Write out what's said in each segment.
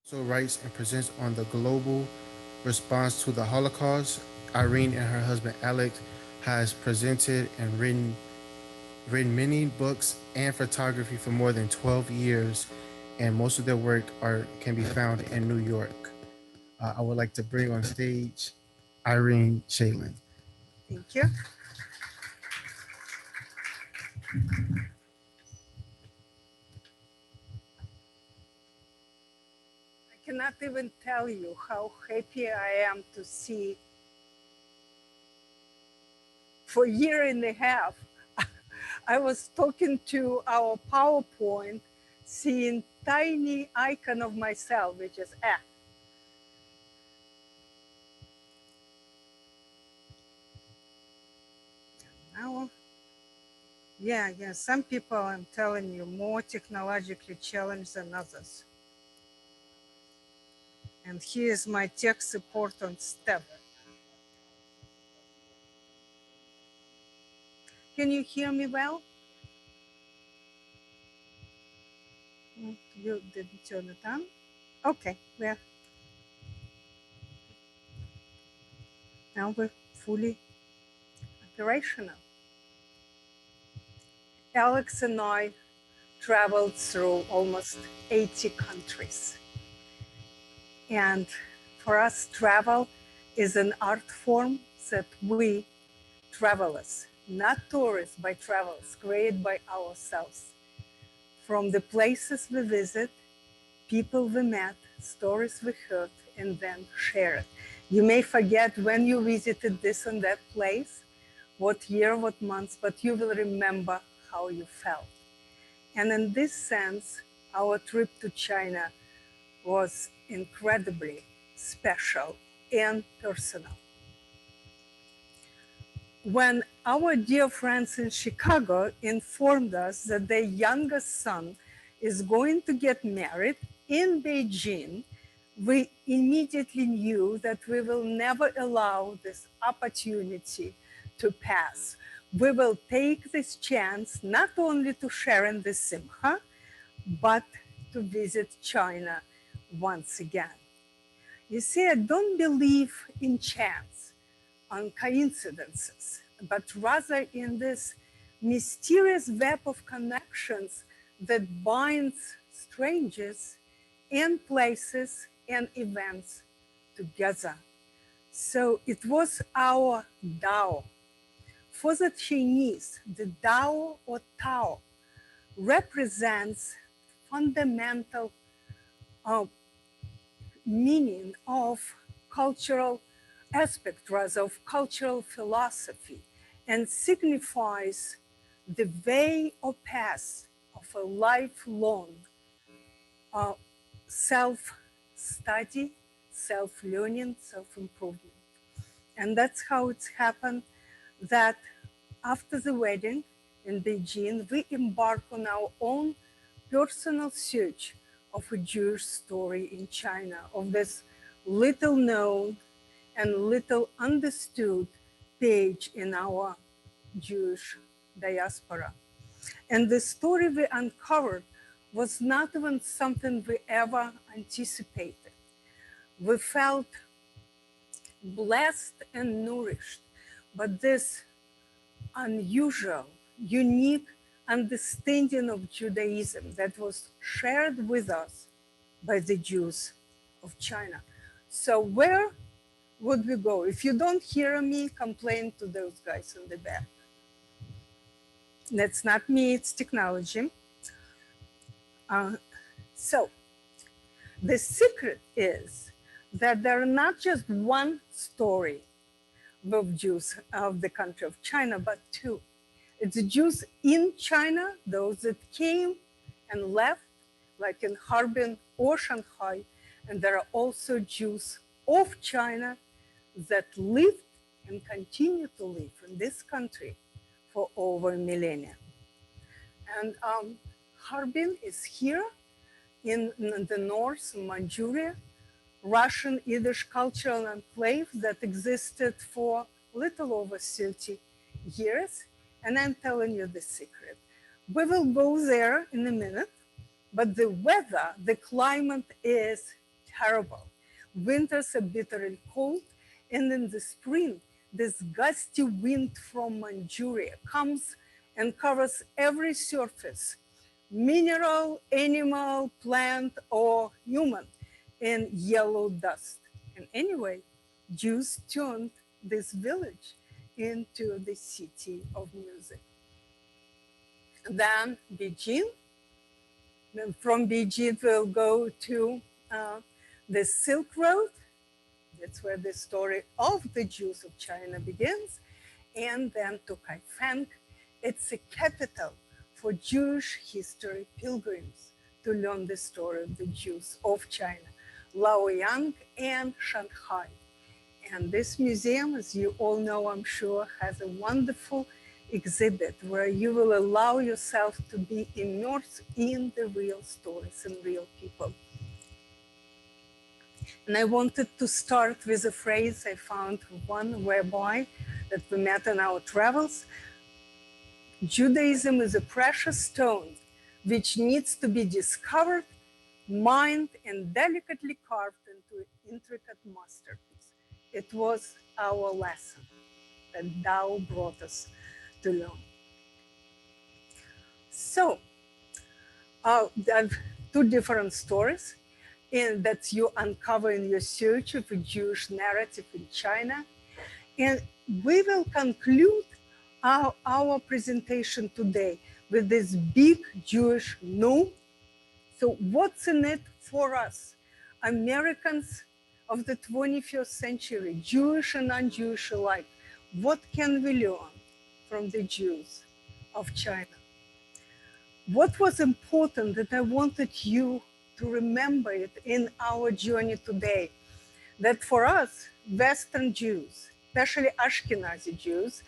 also writes and presents on the global response to the Holocaust. Irene and her husband Alex has presented and written many books and photography for more than 12 years, and most of their work are can be found in New York. I would like to bring on stage Irene Shaland. Thank you. I cannot even tell you how happy I am to see for a year and a half. I was talking to our PowerPoint, seeing tiny icon of myself, which is now, yeah, some people, I'm telling you, more technologically challenged than others. And here is my tech support on step. Can you hear me well? You didn't turn it on? Okay, well, now we're fully operational. Alex and I traveled through almost 80 countries. And for us, travel is an art form that we travelers, not tourists, but travelers, create by ourselves. From the places we visit, people we met, stories we heard, and then shared. You may forget when you visited this and that place, what year, what month, but you will remember how you felt. And in this sense, our trip to China was incredibly special and personal. When our dear friends in Chicago informed us that their youngest son is going to get married in Beijing, we immediately knew that we will never allow this opportunity to pass. We will take this chance not only to share in the Simcha, but to visit China once again. You see, I don't believe in chance, on coincidences, but rather in this mysterious web of connections that binds strangers and places and events together. So it was our Tao. For the Chinese, the Tao or Tao represents fundamental meaning of cultural aspect, rather, of cultural philosophy, and signifies the way or path of a lifelong self-study, self-learning, self-improvement. And that's how it's happened that after the wedding in Beijing, we embark on our own personal search of a Jewish story in China, of this little known and little understood page in our Jewish diaspora. And the story we uncovered was not even something we ever anticipated. We felt blessed and nourished, but this unusual, unique understanding of Judaism that was shared with us by the Jews of China. So where would we go? If you don't hear me, complain to those guys in the back. That's not me, it's technology. So the secret is that there are not just one story of Jews of the country of China, but two. It's the Jews in China, those that came and left, like in Harbin or Shanghai, and there are also Jews of China that lived and continue to live in this country for over a millennia. And Harbin is here in the north, in Manchuria, Russian Yiddish cultural enclave that existed for little over 30 years. And I'm telling you the secret. We will go there in a minute, but the weather, the climate is terrible. Winters are bitterly cold, and in the spring, this gusty wind from Manchuria comes and covers every surface, mineral, animal, plant, or human, in yellow dust. And anyway, Jews turned this village into the city of music. Then Beijing. Then from Beijing, we'll go to the Silk Road. That's where the story of the Jews of China begins. And then to Kaifeng. It's a capital for Jewish history pilgrims to learn the story of the Jews of China, Luoyang and Shanghai. And this museum, as you all know, I'm sure, has a wonderful exhibit where you will allow yourself to be immersed in the real stories and real people. And I wanted to start with a phrase I found one rabbi that we met in our travels. Judaism is a precious stone which needs to be discovered, mined, and delicately carved into an intricate masterpiece. It was our lesson that Tao brought us to learn. So, there are two different stories that you uncover in your search of a Jewish narrative in China. And we will conclude our presentation today with this big Jewish no. So what's in it for us, Americans of the 21st century, Jewish and non-Jewish alike? What can we learn from the Jews of China? What was important that I wanted you to remember it in our journey today, that for us, Western Jews, especially Ashkenazi Jews,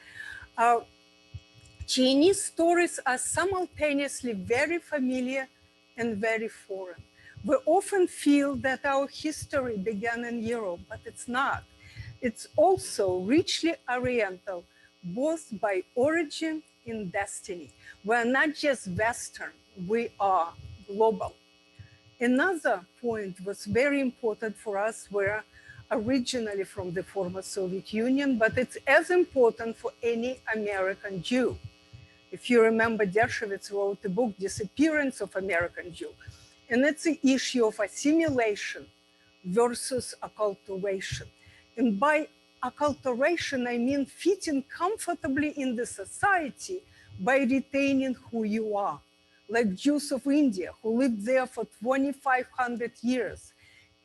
Chinese stories are simultaneously very familiar and very foreign. We often feel that our history began in Europe, but it's not. It's also richly Oriental, both by origin and destiny. We're not just Western, we are global. Another point was very important for us. We're originally from the former Soviet Union, but it's as important for any American Jew. If you remember, Dershowitz wrote a book, Disappearance of American Jew. And it's an issue of assimilation versus acculturation. And by acculturation, I mean fitting comfortably in the society by retaining who you are. Like Jews of India, who lived there for 2,500 years,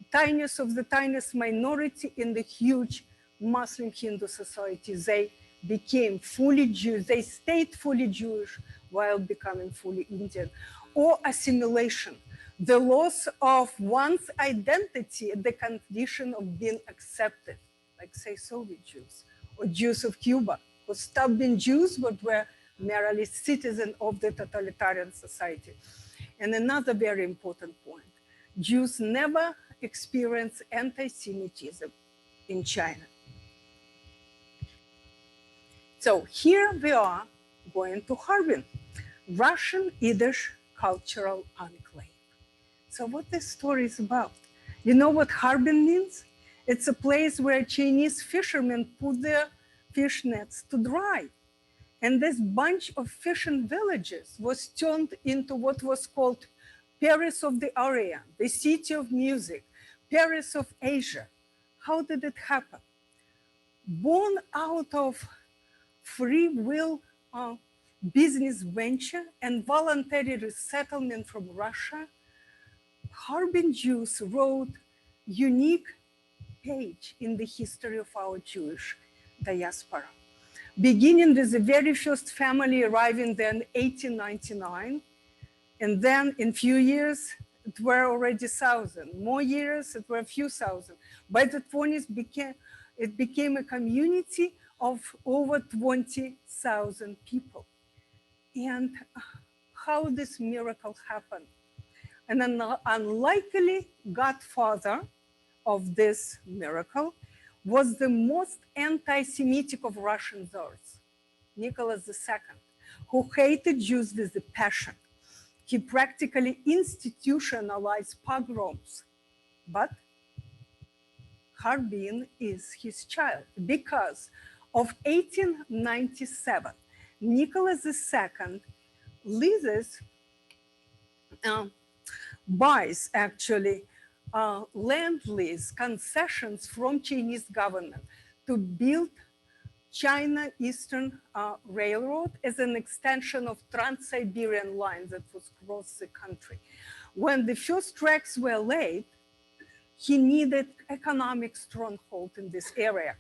tiniest of the tiniest minority in the huge Muslim Hindu society. They became fully Jewish, they stayed fully Jewish while becoming fully Indian. Or assimilation, the loss of one's identity at the condition of being accepted, like say Soviet Jews, or Jews of Cuba, who stopped being Jews but were merely citizens of the totalitarian society. And another very important point, Jews never experienced anti-Semitism in China. So here we are going to Harbin, Russian Yiddish cultural enclave. So what this story is about? You know what Harbin means? It's a place where Chinese fishermen put their fish nets to dry. And this bunch of fishing villages was turned into what was called Paris of the Orient, the city of music, Paris of Asia. How did it happen? Born out of free will business venture and voluntary resettlement from Russia, Harbin Jews wrote unique page in the history of our Jewish diaspora. Beginning with the very first family arriving there in 1899, and then in few years, it were already 1,000. More years, it were a few thousand. By the 20s, it became a community of over 20,000 people. And how this miracle happened? And an unlikely godfather of this miracle was the most anti-Semitic of Russian czars, Nicholas II, who hated Jews with a passion. He practically institutionalized pogroms, but Harbin is his child because of 1897, Nicholas II leases, buys actually land lease concessions from Chinese government to build China Eastern Railroad as an extension of Trans-Siberian line that was across the country. When the first tracks were laid, he needed economic stronghold in this area.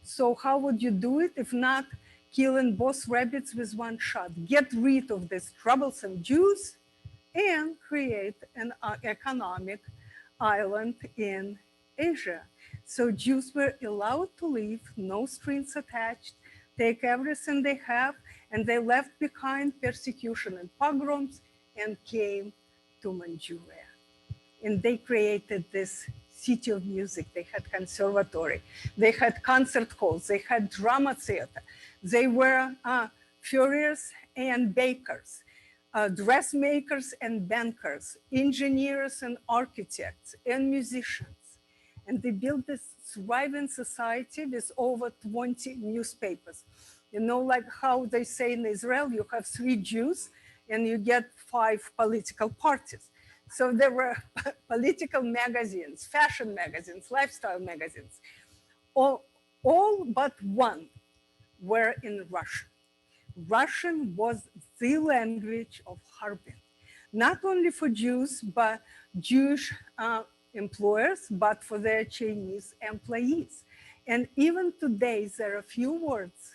So how would you do it if not killing both rabbits with one shot? Get rid of these troublesome Jews and create an economic island in Asia. So Jews were allowed to leave, no strings attached, take everything they have, and they left behind persecution and pogroms and came to Manchuria. And they created this city of music. They had conservatory, they had concert halls, they had drama theater. They were furriers and bakers, dressmakers and bankers, engineers and architects and musicians. And they built this thriving society with over 20 newspapers. You know, like how they say in Israel, you have 3 Jews and you get 5 political parties. So there were political magazines, fashion magazines, lifestyle magazines. All but one were in Russian. Russian was the language of Harbin, not only for Jews, but Jewish employers, but for their Chinese employees. And even today, there are few words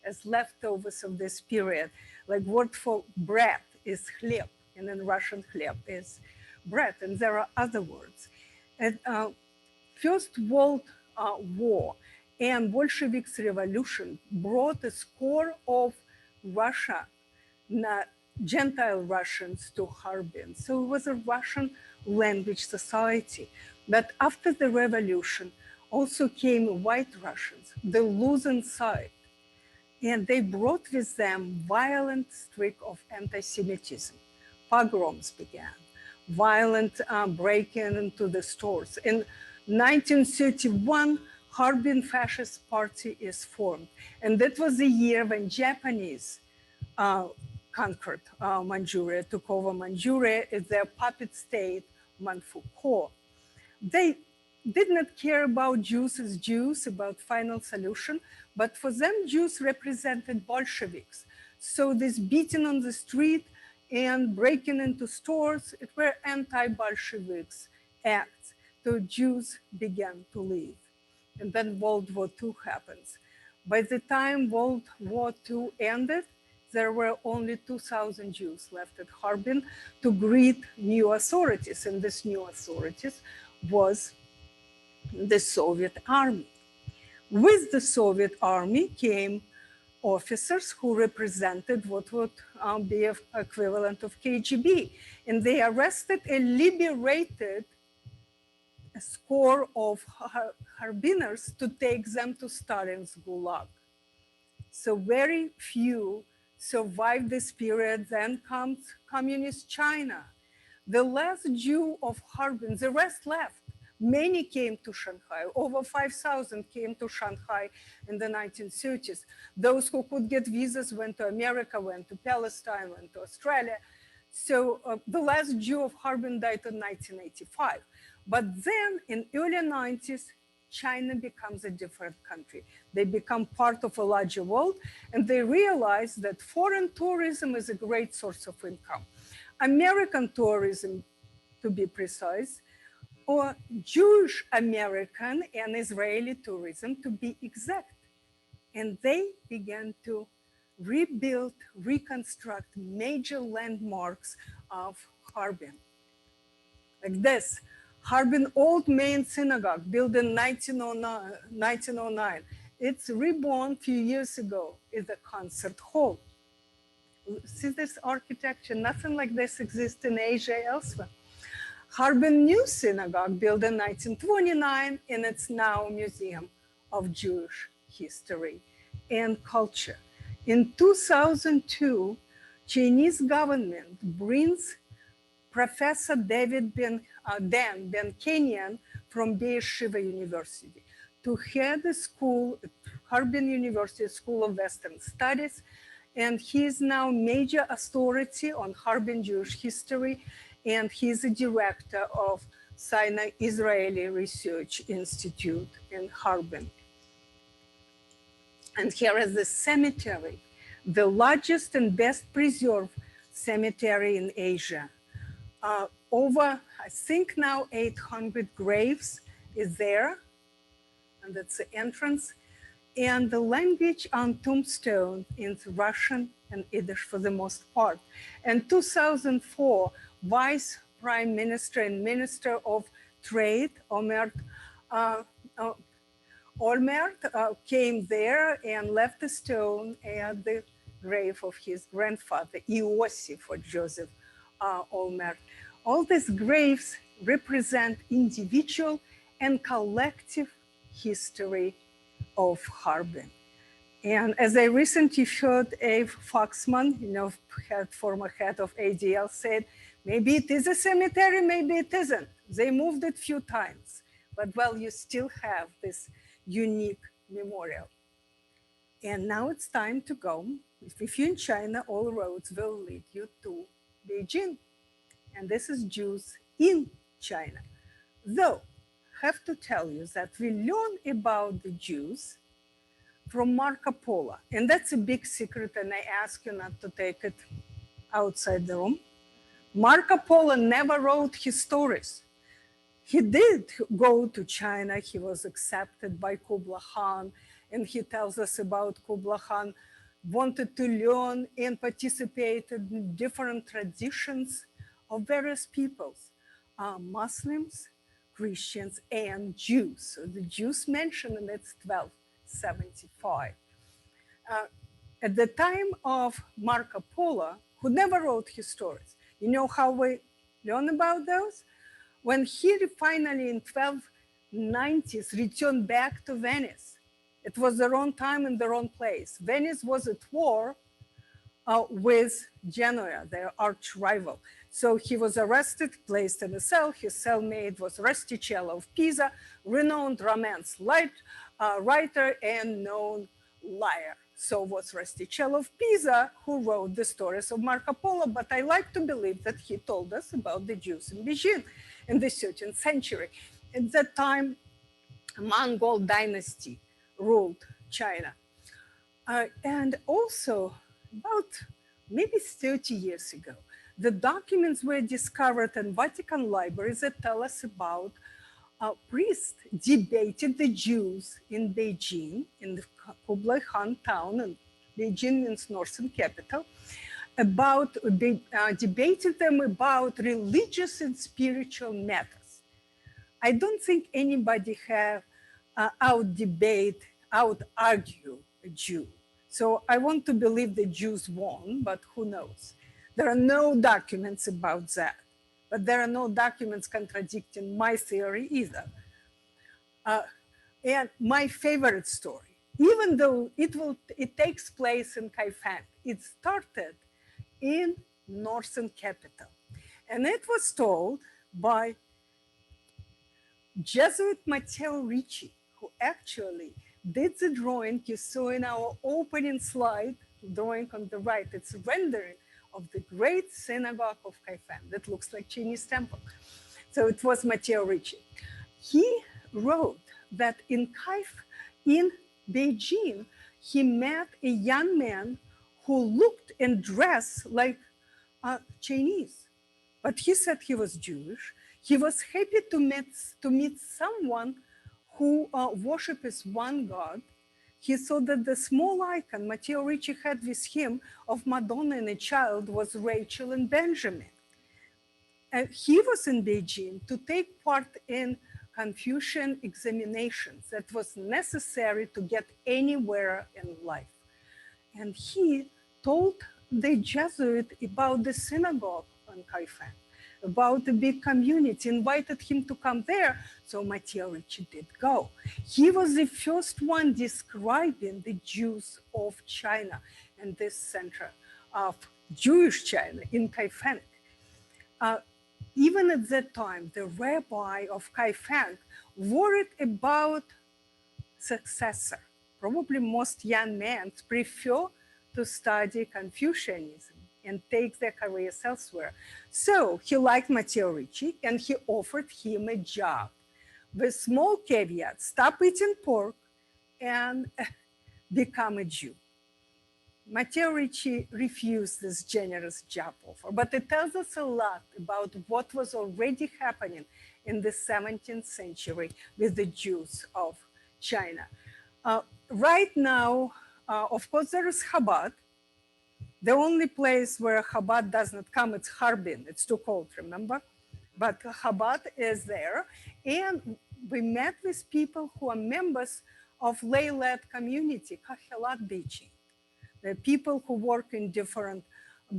as leftovers of this period. Like word for bread is chlieb, and in Russian chlieb is bread, and there are other words. And First World War and Bolsheviks revolution brought a score of Russia, Gentile Russians to Harbin. So it was a Russian language society. But after the revolution also came white Russians, the losing side. And they brought with them violent streak of anti-Semitism. Pogroms began, violent break-in into the stores. In 1931, Harbin Fascist Party is formed. And that was the year when Japanese conquered Manchuria, took over Manchuria as their puppet state, Manchukuo. They did not care about Jews as Jews, about final solution, but for them, Jews represented Bolsheviks. So this beating on the street and breaking into stores, it were anti-Bolsheviks acts. So Jews began to leave. And then World War II happens. By the time World War II ended, there were only 2,000 Jews left at Harbin to greet new authorities. And this new authorities was the Soviet army. With the Soviet army came officers who represented what would be equivalent of KGB. And they arrested and liberated a score of Harbiners to take them to Stalin's Gulag. So very few survived this period. Then comes communist China. The last Jew of Harbin, the rest left. Many came to Shanghai. Over 5,000 came to Shanghai in the 1930s. Those who could get visas went to America, went to Palestine, went to Australia. So the last Jew of Harbin died in 1985. But then in early 90s, China becomes a different country. They become part of a larger world, and they realize that foreign tourism is a great source of income. American tourism, to be precise, or Jewish American and Israeli tourism, to be exact. And they began to rebuild, reconstruct major landmarks of Harbin. Like this, Harbin Old Main Synagogue, built in 1909. It's reborn a few years ago. It's a concert hall. See this architecture? Nothing like this exists in Asia elsewhere. Harbin New Synagogue, built in 1929, and it's now a museum of Jewish history and culture. In 2002, Chinese government brings Professor Dan Ben Kenyan from Be'er Sheva University to head a school at Harbin University School of Western Studies. And he is now major authority on Harbin Jewish history. And he's a director of Sino-Israeli Research Institute in Harbin. And here is the cemetery, the largest and best preserved cemetery in Asia. Over, I think now 800 graves is there, and that's the entrance. And the language on tombstone is Russian and Yiddish for the most part. And 2004, Vice Prime Minister and Minister of Trade, Olmert, came there and left a stone at the grave of his grandfather, Iosif, or Joseph Olmert. All these graves represent individual and collective history of Harbin. And as I recently heard Abe Foxman, former head of ADL, said, maybe it is a cemetery, maybe it isn't. They moved it a few times, but well, you still have this unique memorial. And now it's time to go. If you're in China, all roads will lead you to Beijing. And this is Jews in China. Though, I have to tell you that we learn about the Jews from Marco Polo. And that's a big secret, and I ask you not to take it outside the room. Marco Polo never wrote his stories. He did go to China. He was accepted by Kublai Khan, and he tells us about Kublai Khan wanted to learn and participate in different traditions of various peoples, Muslims, Christians, and Jews. So the Jews mentioned, and it's 1275. At the time of Marco Polo, who never wrote his stories, you know how we learn about those? When he finally in 1290s returned back to Venice, it was the wrong time and the wrong place. Venice was at war with Genoa, their arch rival. So he was arrested, placed in a cell. His cellmate was Rustichello of Pisa, renowned romance writer and known liar. So was Rustichello of Pisa, who wrote the stories of Marco Polo. But I like to believe that he told us about the Jews in Beijing in the 13th century. At that time, a Mongol dynasty ruled China. And also, about maybe 30 years ago, the documents were discovered in Vatican libraries that tell us about priests debated the Jews in Beijing, in the Kublai Khan town, and Beijing means northern capital, about debated them about religious and spiritual matters. I don't think anybody have out-argue a Jew. So I want to believe the Jews won, but who knows? There are no documents about that, but there are no documents contradicting my theory either. And my favorite story, even though it takes place in Kaifeng, it started in northern capital. And it was told by Jesuit Matteo Ricci, who actually did the drawing you saw in our opening slide, drawing on the right. It's a rendering of the great synagogue of Kaifeng that looks like Chinese temple. So it was Matteo Ricci. He wrote that in Beijing, he met a young man who looked and dressed like Chinese, but he said he was Jewish. He was happy to meet someone who worships one God. He saw that the small icon Matteo Ricci had with him of Madonna and a child was Rachel and Benjamin. And he was in Beijing to take part in Confucian examinations that was necessary to get anywhere in life. And he told the Jesuit about the synagogue on Kaifeng, about the big community, invited him to come there. So Matteo Ricci did go. He was the first one describing the Jews of China and this center of Jewish China in Kaifeng. Even at that time, the rabbi of Kaifeng worried about successor. Probably most young men prefer to study Confucianism and take their careers elsewhere. So he liked Matteo Ricci and he offered him a job with small caveat: stop eating pork and become a Jew. Matteo Ricci refused this generous job offer, but it tells us a lot about what was already happening in the 17th century with the Jews of China. Right now, of course, there is Chabad. The only place where Chabad does not come, it's Harbin. It's too cold, remember? But Chabad is there. And we met with people who are members of lay-led community, Kahelat Beijing. The people who work in different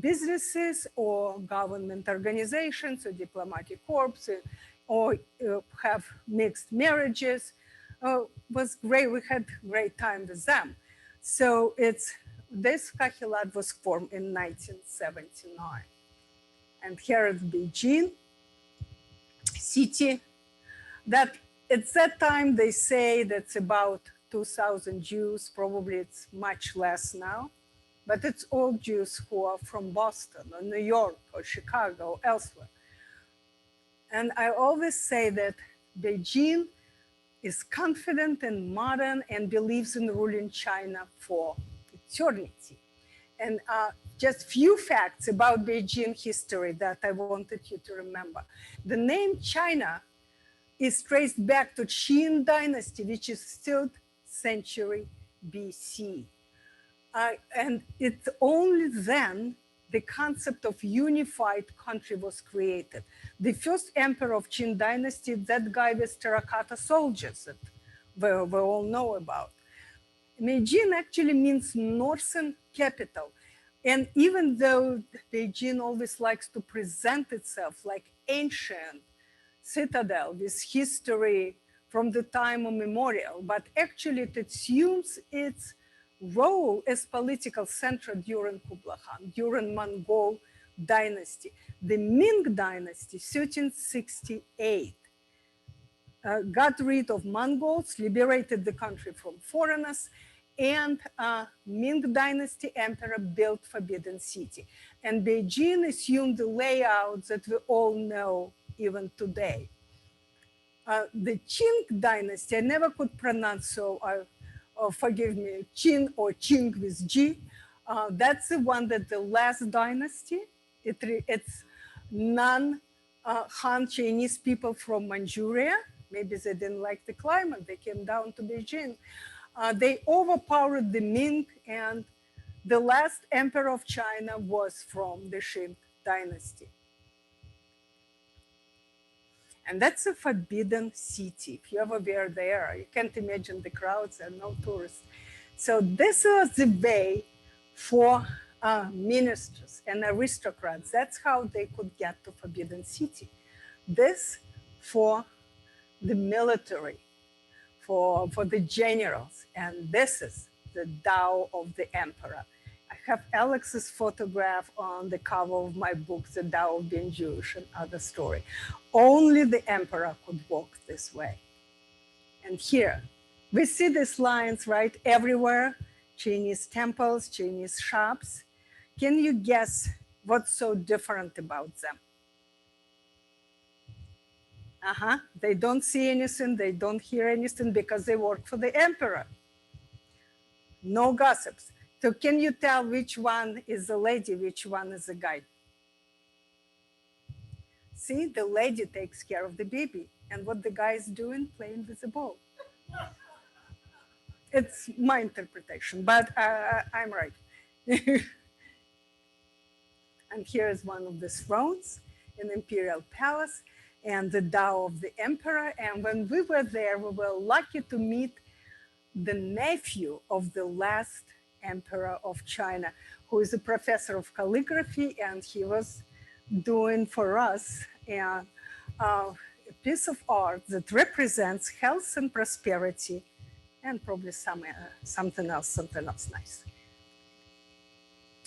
businesses or government organizations or diplomatic corps or have mixed marriages. Was great. We had great time with them. So this Kahilat was formed in 1979. And here is Beijing city. That at that time they say that's about 2,000 Jews. Probably it's much less now. But it's all Jews who are from Boston or New York or Chicago or elsewhere. And I always say that Beijing is confident and modern and believes in ruling China for eternity. And just few facts about Beijing history that I wanted you to remember. The name China is traced back to Qin dynasty, which is 3rd century BC. And it's only then the concept of unified country was created. The first emperor of Qin dynasty, that guy with terracotta soldiers that we all know about. Beijing actually means northern capital. And even though Beijing always likes to present itself like ancient citadel with history from the time immemorial, but actually it assumes its role as political center during Kublai Khan, during Mongol dynasty. The Ming dynasty, 1368, got rid of Mongols, liberated the country from foreigners, and Ming dynasty emperor built Forbidden City. And Beijing assumed the layout that we all know even today. The Qing dynasty, I never could pronounce, so forgive me, Qin or Qing with G. That's the one that the last dynasty, it's non-Han Chinese people from Manchuria. Maybe they didn't like the climate. They came down to Beijing. They overpowered the Ming, and the last emperor of China was from the Qing dynasty. And that's a forbidden city. If you ever were there, you can't imagine the crowds and no tourists. So this was the way for ministers and aristocrats. That's how they could get to Forbidden City. This for the military, for the generals. And this is the Tao of the emperor. I have Alex's photograph on the cover of my book, The Tao of Being Jewish and Other Story. Only the emperor could walk this way. And here, we see these lines, right, everywhere. Chinese temples, Chinese shops. Can you guess what's so different about them? They don't see anything, they don't hear anything because they work for the emperor. No gossips. So can you tell which one is a lady, which one is a guy? See, the lady takes care of the baby. And what the guy is doing, playing with the ball. It's my interpretation, but I'm right. And here is one of the thrones in Imperial Palace and the Tao of the Emperor. And when we were there, we were lucky to meet the nephew of the last emperor of China, who is a professor of calligraphy, and he was doing for us a piece of art that represents health and prosperity, and probably something else nice.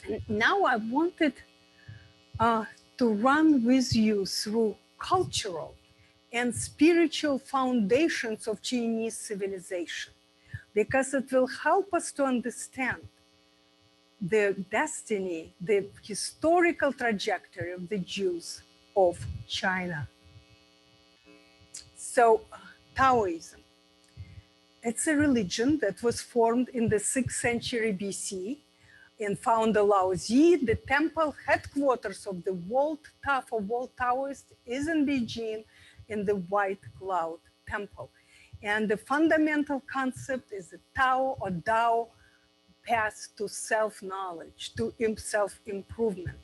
And now I wanted to run with you through cultural and spiritual foundations of Chinese civilization. because it will help us to understand the destiny, the historical trajectory of the Jews of China. So, Taoism. It's a religion that was formed in the 6th century BC and founder Laozi. The temple headquarters of the world Taoist is in Beijing in the White Cloud Temple. And the fundamental concept is the Tao or Dao path to self-knowledge, to self-improvement.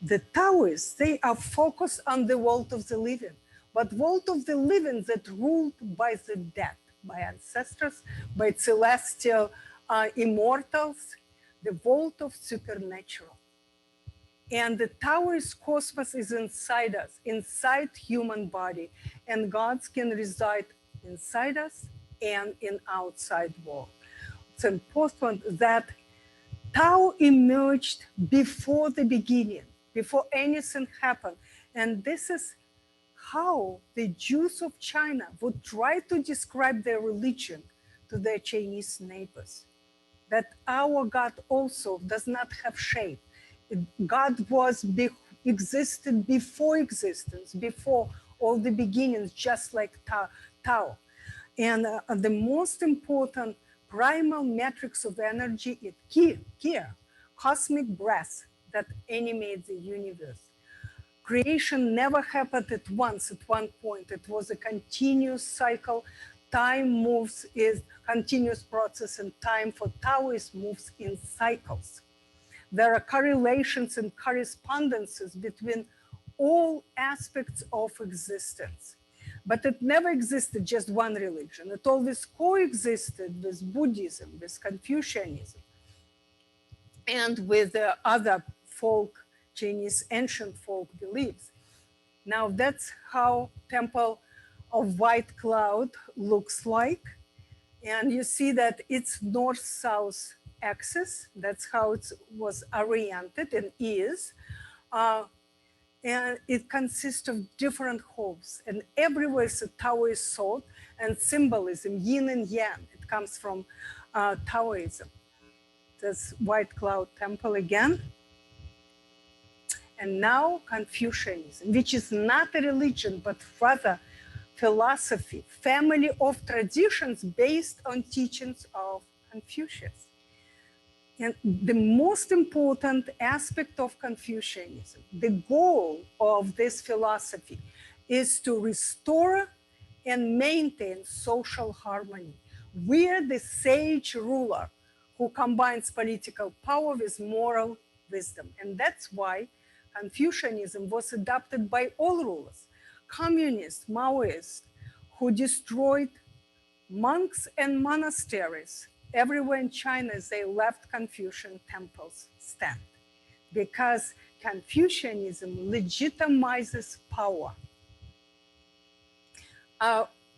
The Taoists, they are focused on the world of the living, but world of the living that ruled by the dead, by ancestors, by celestial immortals, the world of supernatural. And the Taoist cosmos is inside us, inside human body, and gods can reside inside us and in outside world. It's important that Tao emerged before the beginning, before anything happened. And this is how the Jews of China would try to describe their religion to their Chinese neighbors. That our God also does not have shape. God existed before existence, before all the beginnings, just like Tao. And the most important primal matrix of energy is Ki, cosmic breath that animates the universe. Creation never happened at once, at one point. It was a continuous cycle. Time moves is continuous process, and time for Taoists moves in cycles. There are correlations and correspondences between all aspects of existence. But it never existed just one religion. It always coexisted with Buddhism, with Confucianism, and with the other folk, Chinese ancient folk beliefs. Now that's how Temple of White Cloud looks like. And you see that it's north-south axis. That's how it was oriented and is. And it consists of different halls. And everywhere is a Taoist thought and symbolism, yin and yang. It comes from Taoism. This White Cloud Temple again. And now Confucianism, which is not a religion, but rather philosophy, family of traditions based on teachings of Confucius. And the most important aspect of Confucianism, the goal of this philosophy is to restore and maintain social harmony. We are the sage ruler who combines political power with moral wisdom. And that's why Confucianism was adopted by all rulers, communists, Maoists, who destroyed monks and monasteries. Everywhere in China, they left Confucian temples stand because Confucianism legitimizes power.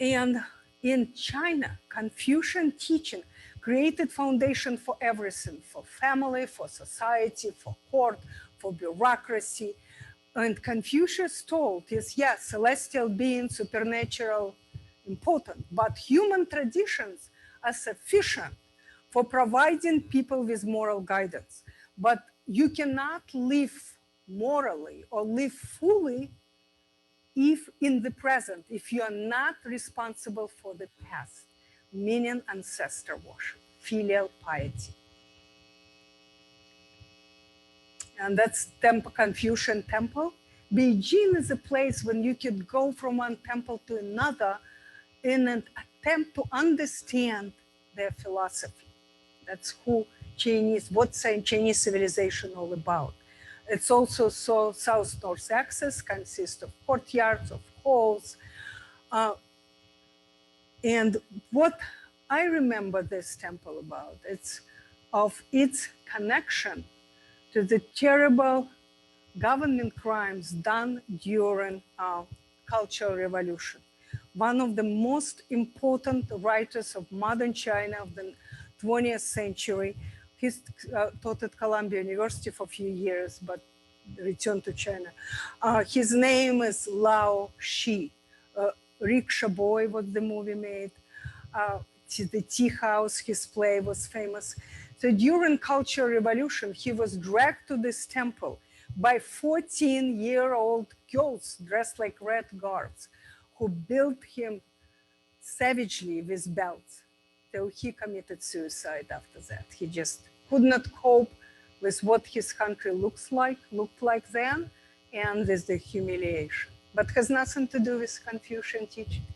And in China, Confucian teaching created foundation for everything, for family, for society, for court, for bureaucracy. And Confucius told us, yes, celestial beings, supernatural, important, but human traditions are sufficient for providing people with moral guidance. But you cannot live morally or live fully if in the present, if you are not responsible for the past, meaning ancestor worship, filial piety. And that's Confucian temple. Beijing is a place when you could go from one temple to another in an attempt to understand their philosophy. That's who Chinese, what's Chinese civilization all about. It's also so south-north axis, consists of courtyards, of halls. And what I remember this temple about, it's of its connection to the terrible government crimes done during Cultural Revolution. One of the most important writers of modern China of the 20th century, he taught at Columbia University for a few years, but returned to China. His name is Lao Shi. Rickshaw Boy was the movie made. the tea house, his play was famous. So during Cultural Revolution, he was dragged to this temple by 14-year-old girls dressed like red guards who beat him savagely with belts. So he committed suicide after that. He just could not cope with what his country looked like then, and with the humiliation. But has nothing to do with Confucian teaching.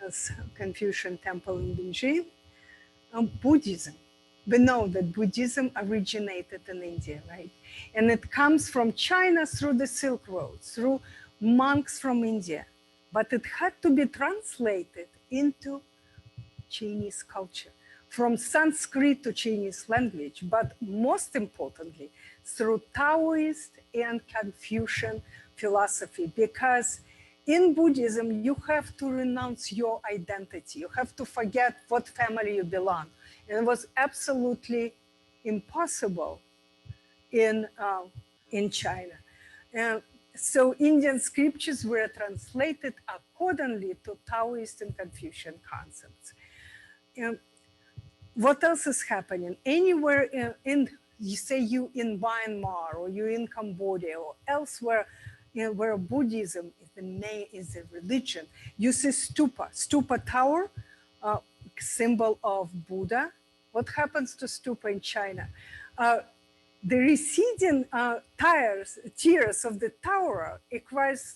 As Confucian temple in Beijing. Buddhism. We know that Buddhism originated in India, right? And it comes from China through the Silk Road, through monks from India. But it had to be translated into Chinese culture, from Sanskrit to Chinese language, but most importantly, through Taoist and Confucian philosophy, because in Buddhism, you have to renounce your identity. You have to forget what family you belong. And it was absolutely impossible in China. So Indian scriptures were translated accordingly to Taoist and Confucian concepts. What else is happening? Anywhere you say you in Myanmar or you in Cambodia or elsewhere, where Buddhism is a religion, you see stupa tower, symbol of Buddha. What happens to stupa in China? The receding tiers of the tower requires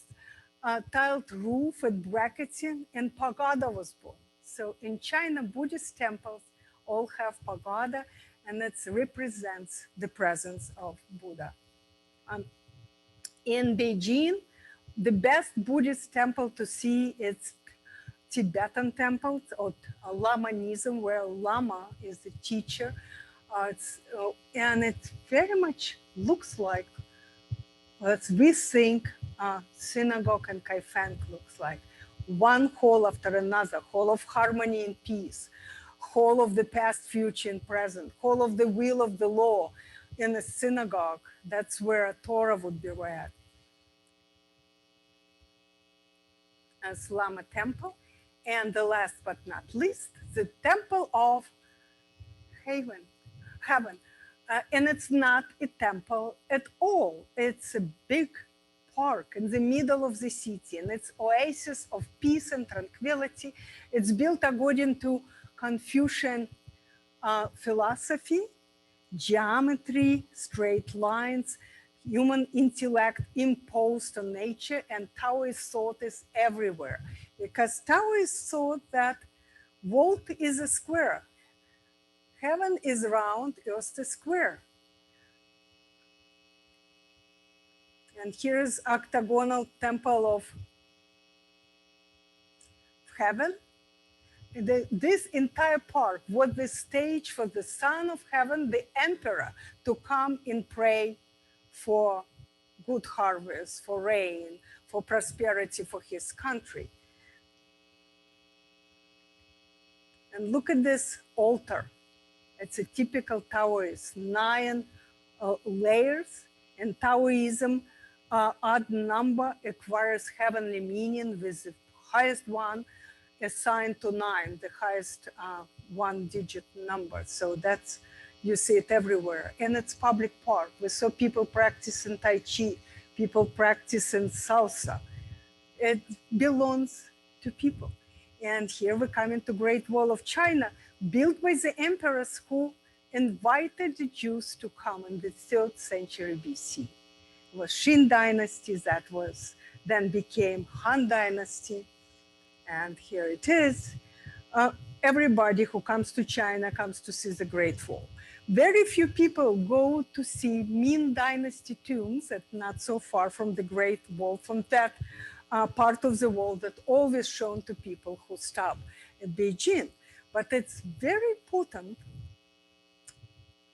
tiled roof and bracketing, and pagoda was born. So in China, Buddhist temples all have pagoda, and it represents the presence of Buddha. In Beijing, the best Buddhist temple to see is Tibetan temples or Lamanism, where Lama is the teacher. And it very much looks like what we think synagogue and Kaifeng looks like. One hall after another, hall of harmony and peace, hall of the past, future, and present, hall of the will of the law. In a synagogue, that's where a Torah would be read. As Lama temple. And the last but not least, the temple of heaven. And it's not a temple at all. It's a big park in the middle of the city, and it's oasis of peace and tranquility. It's built according to Confucian philosophy, geometry, straight lines, human intellect imposed on nature, and Taoist thought is everywhere. Because Taoist thought that world is a square. Heaven is round, earth is square. And here is octagonal temple of heaven. This entire park was the stage for the son of heaven, the emperor, to come and pray for good harvest, for rain, for prosperity for his country. And look at this altar. It's a typical Taoist, 9 layers. And Taoism, odd number acquires heavenly meaning, with the highest one assigned to 9, the highest one-digit number. So that's, you see it everywhere. And it's public park. We saw people practicing Tai Chi, people practicing salsa. It belongs to people. And here we come into Great Wall of China, built by the emperors who invited the Jews to come in the 3rd century BC. It was Qin dynasty that was then became Han dynasty. And here it is. Everybody who comes to China comes to see the Great Wall. Very few people go to see Ming dynasty tombs, that not so far from the Great Wall, from that part of the wall that always shown to people who stop at Beijing. But it's very important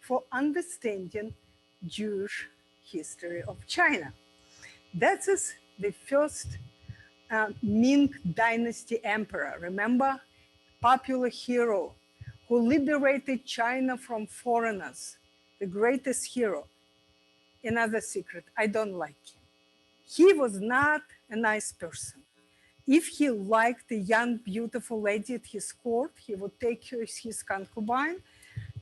for understanding Jewish history of China. That is the first Ming dynasty emperor. Remember, popular hero who liberated China from foreigners, the greatest hero. Another secret, I don't like him. He was not a nice person. If he liked a young, beautiful lady at his court, he would take her as his concubine.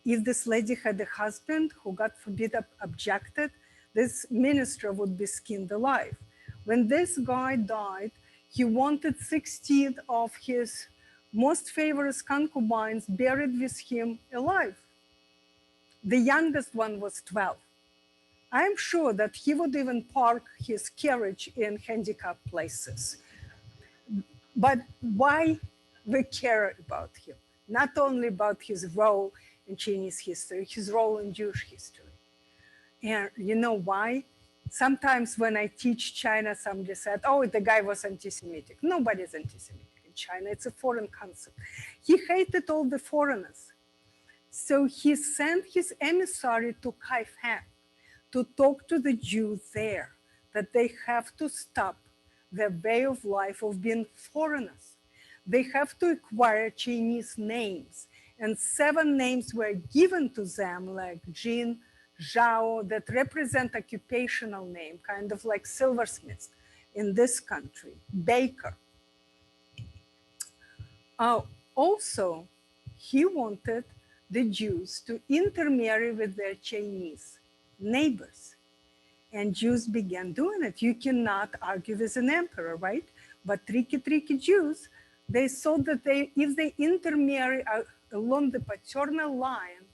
If this lady had a husband who, God forbid, objected, this minister would be skinned alive. When this guy died, he wanted 16 of his most favorite concubines buried with him alive. The youngest one was 12. I'm sure that he would even park his carriage in handicapped places. But why we care about him? Not only about his role in Chinese history, his role in Jewish history. And you know why? Sometimes when I teach China, somebody said, oh, the guy was anti-Semitic. Nobody's anti-Semitic in China. It's a foreign concept. He hated all the foreigners. So he sent his emissary to Kaifeng to talk to the Jews there, that they have to stop their way of life of being foreigners. They have to acquire Chinese names. And 7 names were given to them, like Jin, Zhao, that represent occupational name, kind of like silversmiths in this country, baker. Also, he wanted the Jews to intermarry with their Chinese neighbors. And Jews began doing it. You cannot argue with an emperor, right? But tricky Jews, they thought that if they intermarry along the paternal line,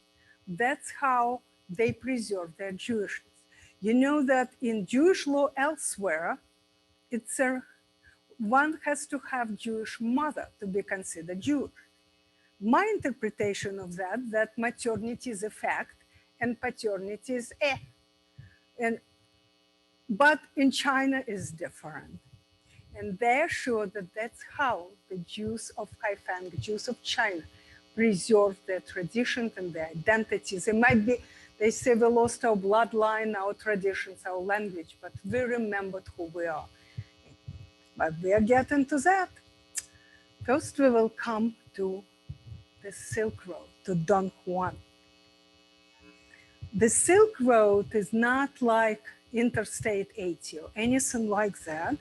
that's how they preserve their Jewishness. You know that in Jewish law elsewhere, one has to have Jewish mother to be considered Jewish. My interpretation of that maternity is a fact and paternity is but in China is different. And they're sure that that's how the Jews of Kaifeng, the Jews of China, preserve their traditions and their identities. It might be, they say we lost our bloodline, our traditions, our language, but we remembered who we are. But we are getting to that. First, we will come to the Silk Road, to Dunhuang. The Silk Road is not like Interstate 80 or anything like that.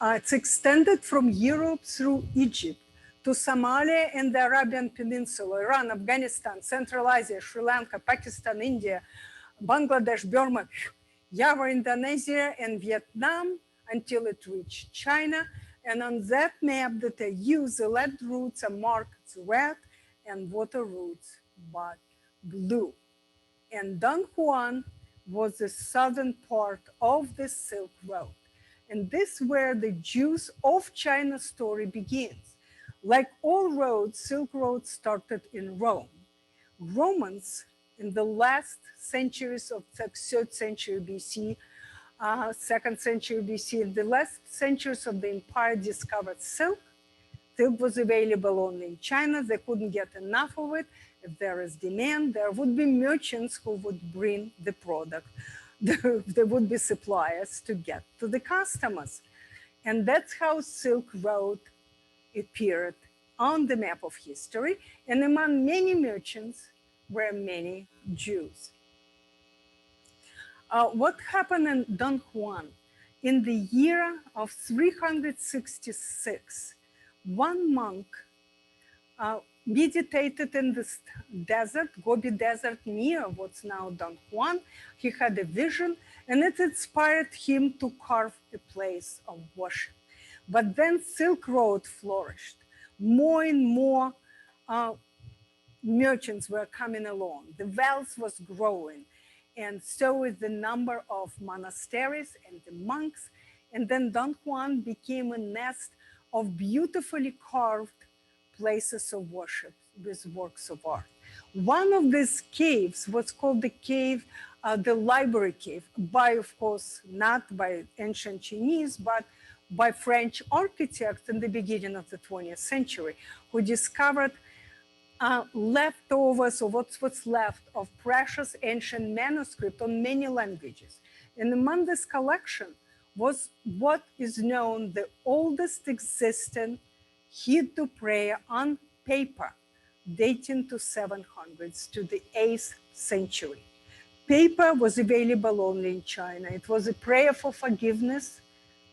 It's extended from Europe through Egypt to Somalia and the Arabian Peninsula, Iran, Afghanistan, Central Asia, Sri Lanka, Pakistan, India, Bangladesh, Burma, Java, Indonesia, and Vietnam until it reached China. And on that map that I use, the land routes are marked red and water routes but blue. And Dunhuang was the southern part of the Silk Road. And this is where the Jews of China story begins. Like all roads, Silk Road started in Rome. Romans in the last centuries of the 3rd century BC, 2nd century BC, in the last centuries of the empire discovered silk. Silk was available only in China. They couldn't get enough of it. If there is demand, there would be merchants who would bring the product. There would be suppliers to get to the customers. And that's how Silk Road appeared on the map of history. And among many merchants were many Jews. What happened in Dunhuang? In the year of 366, one monk meditated in this desert, Gobi desert, near what's now Dunhuang. He had a vision and it inspired him to carve a place of worship. But then Silk Road flourished. More and more merchants were coming along. The wealth was growing. And so is the number of monasteries and the monks. And then Dunhuang became a nest of beautifully carved places of worship with works of art. One of these caves was called the cave, the library cave, of course, not by ancient Chinese, but by French architects in the beginning of the 20th century, who discovered leftovers or what's left of precious ancient manuscript on many languages. And among this collection was what is known the oldest existing Hindu prayer on paper, dating to 700s, to the 8th century. Paper was available only in China. It was a prayer for forgiveness,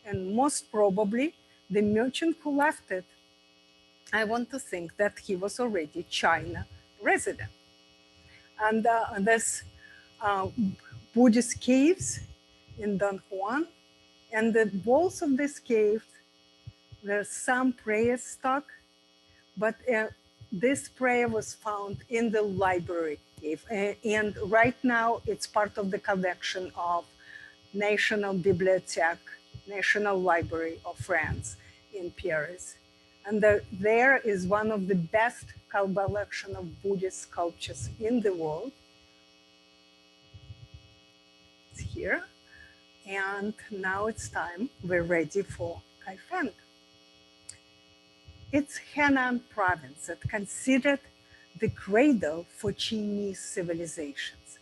and most probably the merchant who left it, I want to think that he was already China resident. And there's Buddhist caves in Dunhuang, and the walls of this cave, there's some prayer stuck, but this prayer was found in the library cave. And right now it's part of the collection of National Bibliothèque, National Library of France in Paris. And there is one of the best collection of Buddhist sculptures in the world. It's here. And now it's time, we're ready for Kaifeng. It's Henan province that considered the cradle for Chinese civilizations.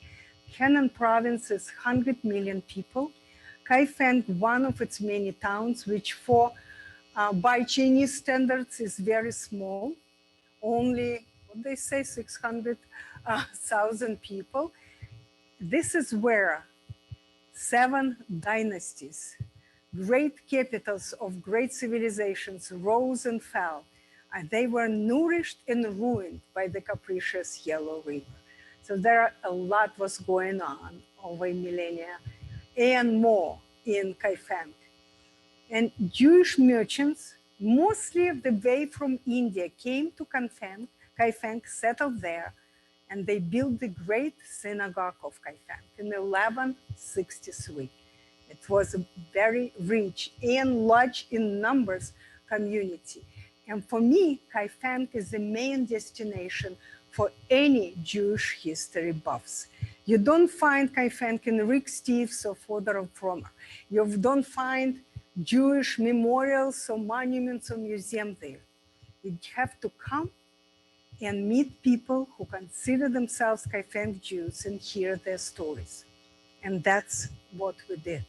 Henan province is 100 million people. Kaifeng, one of its many towns, which by Chinese standards is very small, only, what they say, 600,000 people. This is where 7 dynasties, great capitals of great civilizations, rose and fell, and they were nourished and ruined by the capricious Yellow River. So there a lot was going on over millennia and more in Kaifeng. And Jewish merchants, mostly the way from India, came to Kaifeng, settled there, and they built the great synagogue of Kaifeng in 1163. It was a very rich and large in numbers community. And for me, Kaifeng is the main destination for any Jewish history buffs. You don't find Kaifeng in Rick Steves or Fodor of Frommer. You don't find Jewish memorials or monuments or museums there. You have to come and meet people who consider themselves Kaifeng Jews and hear their stories. And that's what we did.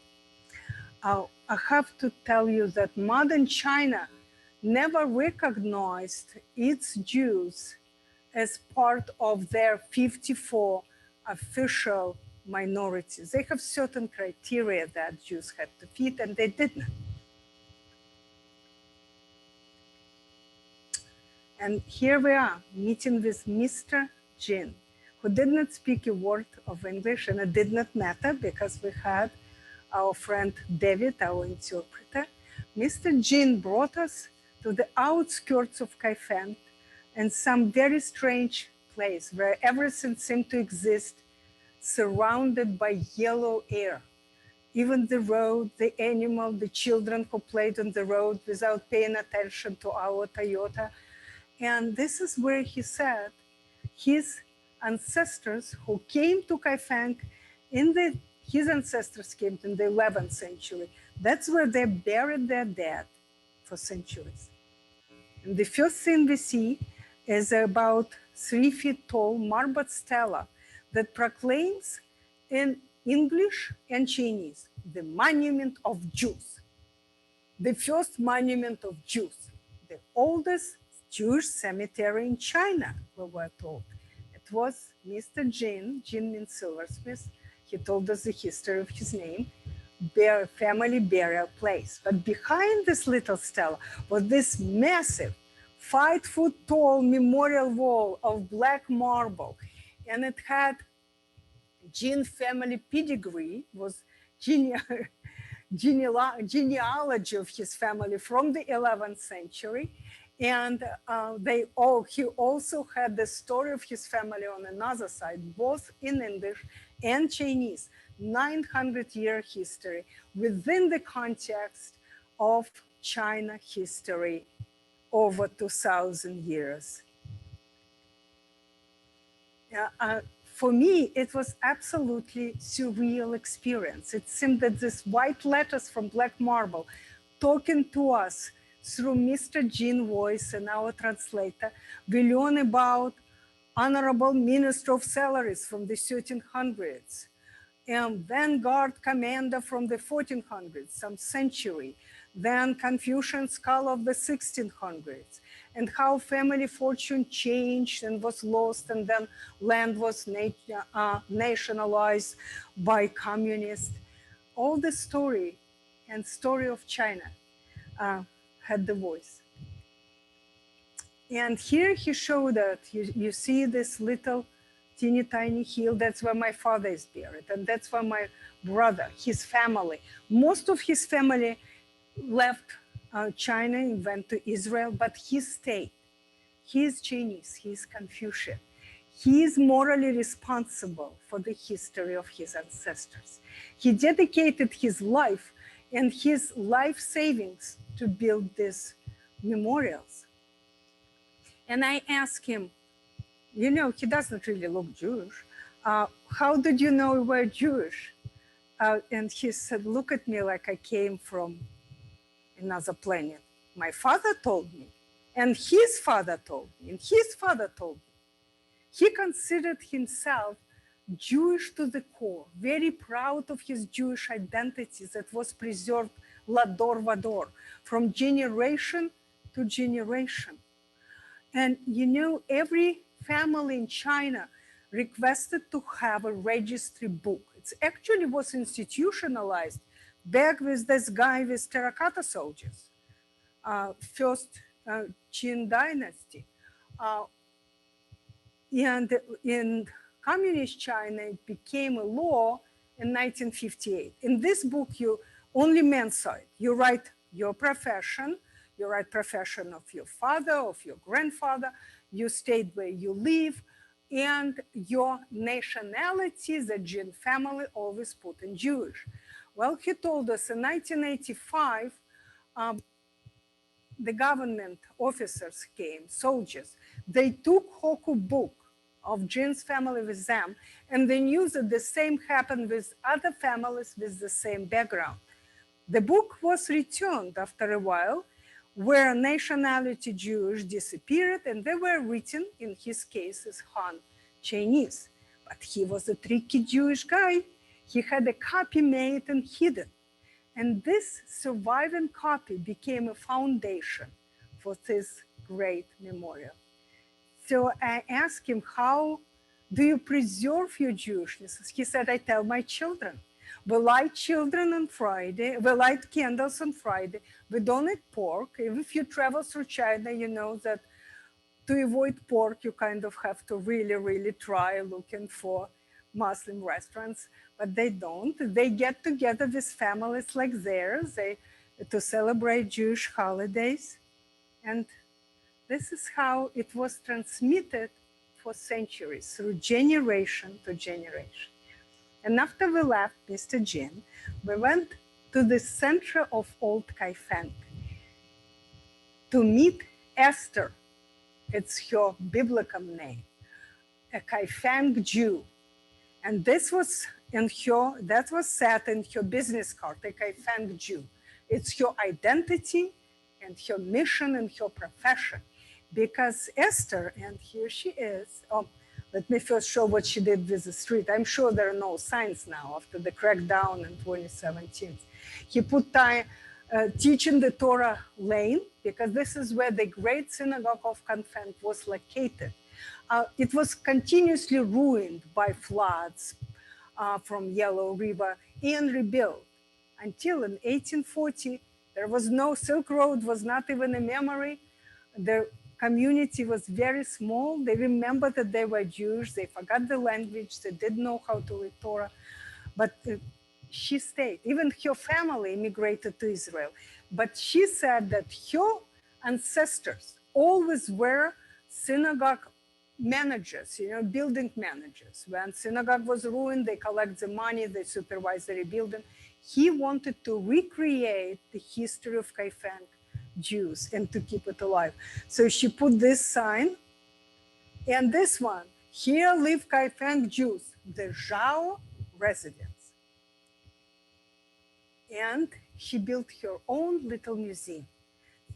I have to tell you that modern China never recognized its Jews as part of their 54 official minorities. They have certain criteria that Jews had to fit, and they didn't. And here we are, meeting with Mr. Jin, who did not speak a word of English, and it did not matter because we had our friend David, our interpreter. Mr. Jin brought us to the outskirts of Kaifeng and some very strange place where everything seemed to exist, surrounded by yellow air. Even the road, the animal, the children who played on the road without paying attention to our Toyota. And this is where he said his ancestors who came to Kaifeng his ancestors came in the 11th century. That's where they buried their dead for centuries. And the first thing we see is about 3 feet tall marble stela that proclaims in English and Chinese, the monument of Jews. The first monument of Jews, the oldest Jewish cemetery in China, we were told. It was Mr. Jin means silversmith. He told us the history of his name, family burial place. But behind this little stela was this massive 5 foot tall memorial wall of black marble. And it had Jin family pedigree, was genealogy of his family from the 11th century. And he also had the story of his family on another side, both in English and Chinese, 900-year history within the context of China history over 2,000 years. For me, it was absolutely surreal experience. It seemed that these white letters from black marble talking to us through Mr. Jin voice and our translator, we learn about honorable minister of salaries from the 1300s, and vanguard commander from the 1400s, some century, then Confucian scholar of the 1600s, and how family fortune changed and was lost, and then land was nationalized by communists. All the story and story of China. had the voice. And here he showed that you see this little teeny tiny hill. That's where my father is buried. And that's where my brother, his family, most of his family left China and went to Israel, but he stayed. He is Chinese, he is Confucian. He is morally responsible for the history of his ancestors. He dedicated his life and his life savings to build these memorials. And I asked him, you know, he doesn't really look Jewish. How did you know we were Jewish? And he said, look at me like I came from another planet. My father told me, and his father told me, and his father told me. He considered himself Jewish to the core, very proud of his Jewish identity that was preserved lador vador, from generation to generation. And you know, every family in China requested to have a registry book. It actually was institutionalized back with this guy with terracotta soldiers, first Qin dynasty. And in communist China, it became a law in 1958. In this book, you only men's side. You write your profession, you write profession of your father, of your grandfather, you state where you live, and your nationality, the Jin family always put in Jewish. Well, he told us in 1985, the government officers came, soldiers. They took Hoku book of Jin's family with them, and they knew that the same happened with other families with the same background. The book was returned after a while, where nationality Jewish disappeared, and they were written, in his case, as Han Chinese. But he was a tricky Jewish guy. He had a copy made and hidden. And this surviving copy became a foundation for this great memorial. So I asked him, how do you preserve your Jewishness? He said, I tell my children. We light children on Friday, we light candles on Friday, we don't eat pork. If you travel through China, you know that to avoid pork, you kind of have to really, really try looking for Muslim restaurants, but they don't. They get together with families like theirs to celebrate Jewish holidays. And this is how it was transmitted for centuries, through generation to generation. And after we left Mr. Jin, we went to the center of Old Kaifeng to meet Esther. It's her biblical name, a Kaifeng Jew. And this was that was set in her business card, a Kaifeng Jew. It's her identity and her mission and her profession. Because Esther, and here she is, let me first show what she did with the street. I'm sure there are no signs now after the crackdown in 2017. He put teaching the Torah lane, because this is where the great synagogue of Kaifeng was located. It was continuously ruined by floods from Yellow River and rebuilt until in 1840, there was no Silk Road, was not even a memory. The community was very small. They remembered that they were Jewish. They forgot the language. They didn't know how to read Torah. But she stayed. Even her family immigrated to Israel. But she said that her ancestors always were synagogue managers, building managers. When synagogue was ruined, they collect the money, they supervise the rebuilding. He wanted to recreate the history of Kaifeng Jews and to keep it alive. So she put this sign and this one, here live Kaifeng Jews, the Zhao residence. And she built her own little museum.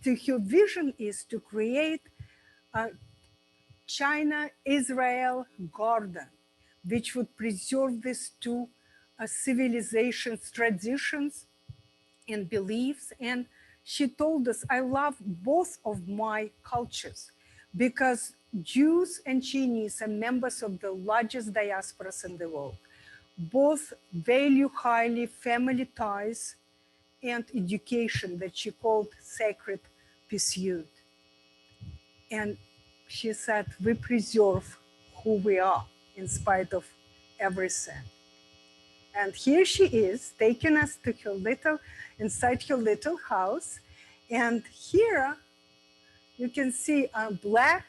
So her vision is to create a China-Israel garden, which would preserve these two civilizations, traditions, and beliefs. And she told us, I love both of my cultures because Jews and Chinese are members of the largest diasporas in the world. Both value highly family ties and education that she called sacred pursued. And she said, we preserve who we are in spite of everything. And here she is, taking us to inside her little house. And here you can see a black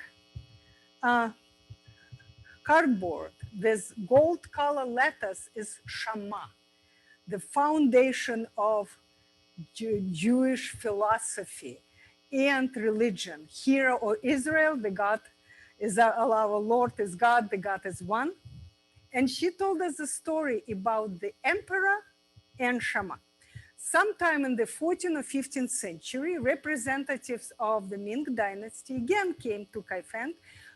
cardboard with gold color letters is Shama, the foundation of Jewish philosophy and religion. Here, O Israel, the God is our Lord is God, the God is one. And she told us a story about the emperor and Shama. Sometime in the 14th or 15th century, representatives of the Ming dynasty again came to Kaifeng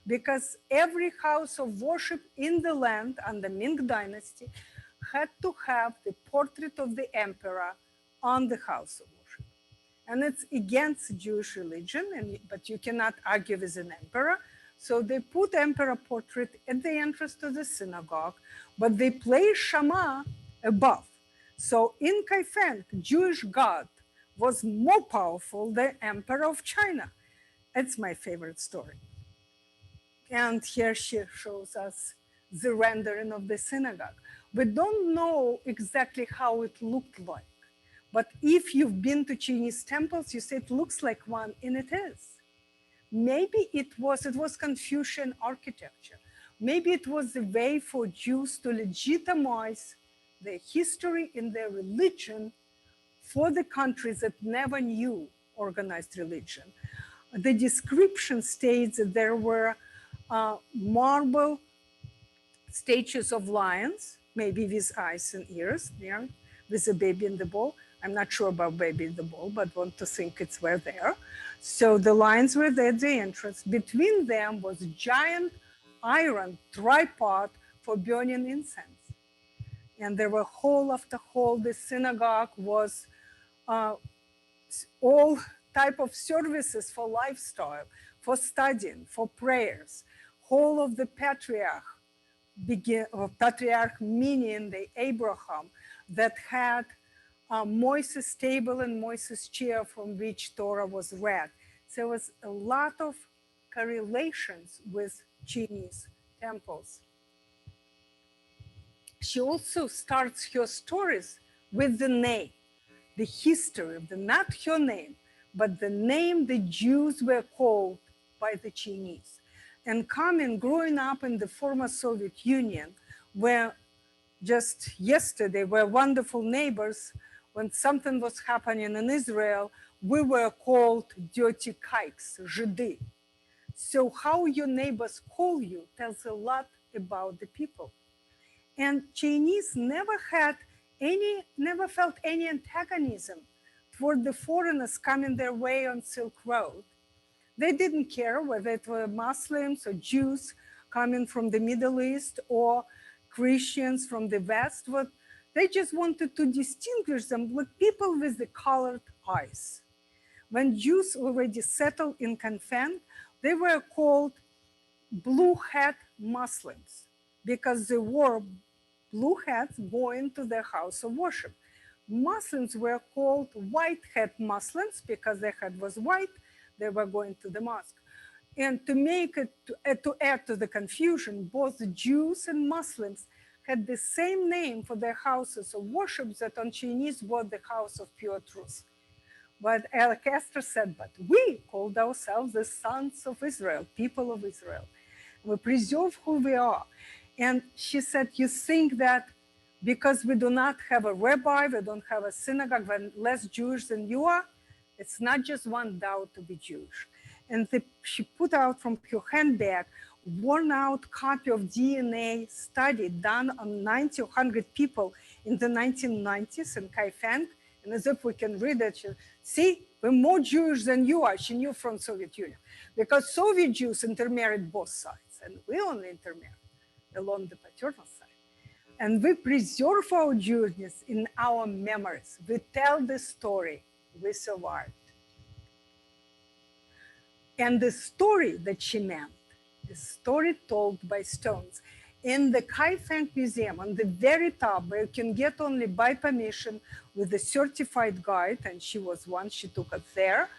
because every house of worship in the land under Ming dynasty had to have the portrait of the emperor on the house of worship. And it's against Jewish religion, but you cannot argue with an emperor. So they put emperor portrait at the entrance to the synagogue, but they place Shama above. So in Kaifeng, Jewish God was more powerful than emperor of China. It's my favorite story. And here she shows us the rendering of the synagogue. We don't know exactly how it looked like, but if you've been to Chinese temples, you say it looks like one, and it is. Maybe it was Confucian architecture. Maybe it was the way for Jews to legitimize their history and their religion for the countries that never knew organized religion. The description states that there were marble statues of lions, maybe with eyes and ears there, with a baby in the bowl. I'm not sure about baby in the bowl, but want to think it's were there. So the lions were there at the entrance. Between them was a giant iron tripod for burning incense. And there were hall after hall. The synagogue was all type of services for lifestyle, for studying, for prayers. Hall of the patriarch, patriarch meaning the Abraham, that had Moses' table and Moses' chair from which Torah was read. So there was a lot of correlations with Chinese temples. She also starts her stories with the name, the history of not her name, but the name the Jews were called by the Chinese. And growing up in the former Soviet Union, where just yesterday were wonderful neighbors, when something was happening in Israel, we were called dirty kikes, Zhidi. So how your neighbors call you tells a lot about the people. And Chinese never felt any antagonism toward the foreigners coming their way on Silk Road. They didn't care whether it were Muslims or Jews coming from the Middle East or Christians from the West. They just wanted to distinguish them with people with the colored eyes. When Jews already settled in Kaifeng, they were called blue hat Muslims because they wore blue hats going to their house of worship. Muslims were called white hat Muslims because their hat was white, they were going to the mosque. And to make it, to add to the confusion, both Jews and Muslims had the same name for their houses of worship that on Chinese was the house of pure truth. But Esther said, but we called ourselves the sons of Israel, people of Israel. We preserve who we are. And she said, you think that because we do not have a rabbi, we don't have a synagogue, we're less Jewish than you are? It's not just one doubt to be Jewish. And she put out from her handbag worn out copy of DNA study done on 90 or 100 people in the 1990s in Kaifeng. And as if we can read it, see, we're more Jewish than you are. She knew from Soviet Union. Because Soviet Jews intermarried both sides, and we only intermarried along the paternal side. And we preserve our Jewishness in our memories. We tell the story, we survived. And the story that she meant, the story told by stones, in the Kaifeng Museum, on the very top, where you can get only by permission with a certified guide, and she was one, she took us there,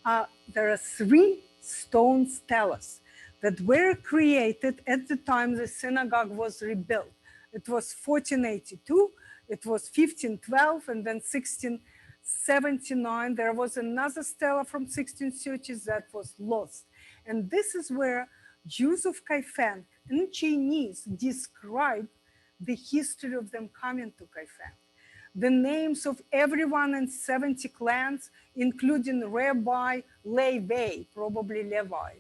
there are 3 stone stelas that were created at the time the synagogue was rebuilt. It was 1482, it was 1512, and then 1679. There was another stela from 1630s that was lost. And this is where Jews of Kaifeng in Chinese describe the history of them coming to Kaifeng. The names of everyone in 70 clans, including Rabbi Levi, probably Levi.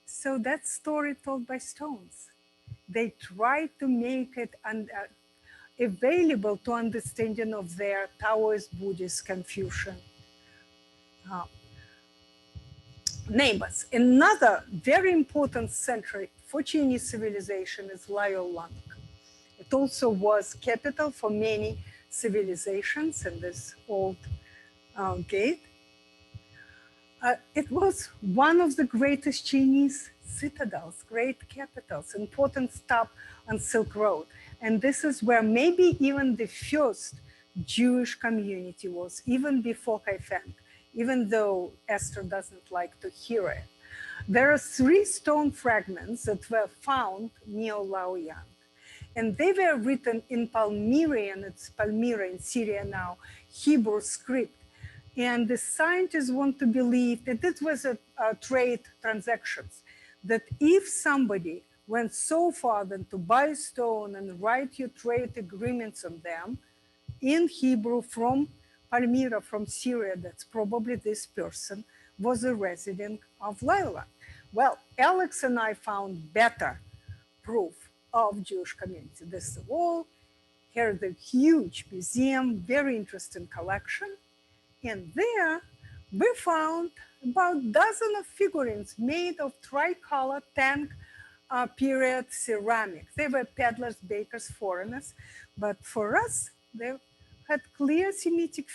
So that story told by stones. They tried to make it available to understanding of their Taoist, Buddhist, Confucian neighbors. Another very important center for Chinese civilization is Luoyang. It also was capital for many civilizations in this old gate. It was one of the greatest Chinese citadels, great capitals, important stop on Silk Road. And this is where maybe even the first Jewish community was, even before Kaifeng, even though Esther doesn't like to hear it. There are 3 stone fragments that were found near Luoyang. And they were written in Palmyrian, it's Palmyra in Syria now, Hebrew script. And the scientists want to believe that this was a trade transactions, that if somebody went so far than to buy stone and write your trade agreements on them in Hebrew from Palmyra, from Syria, that's probably this person was a resident of Luoyang. Well, Alex and I found better proof of Jewish community. This is the wall. Here the huge museum, very interesting collection. And there we found about a dozen of figurines made of tricolor tank period ceramics. They were peddlers, bakers, foreigners, but for us, they had clear Semitic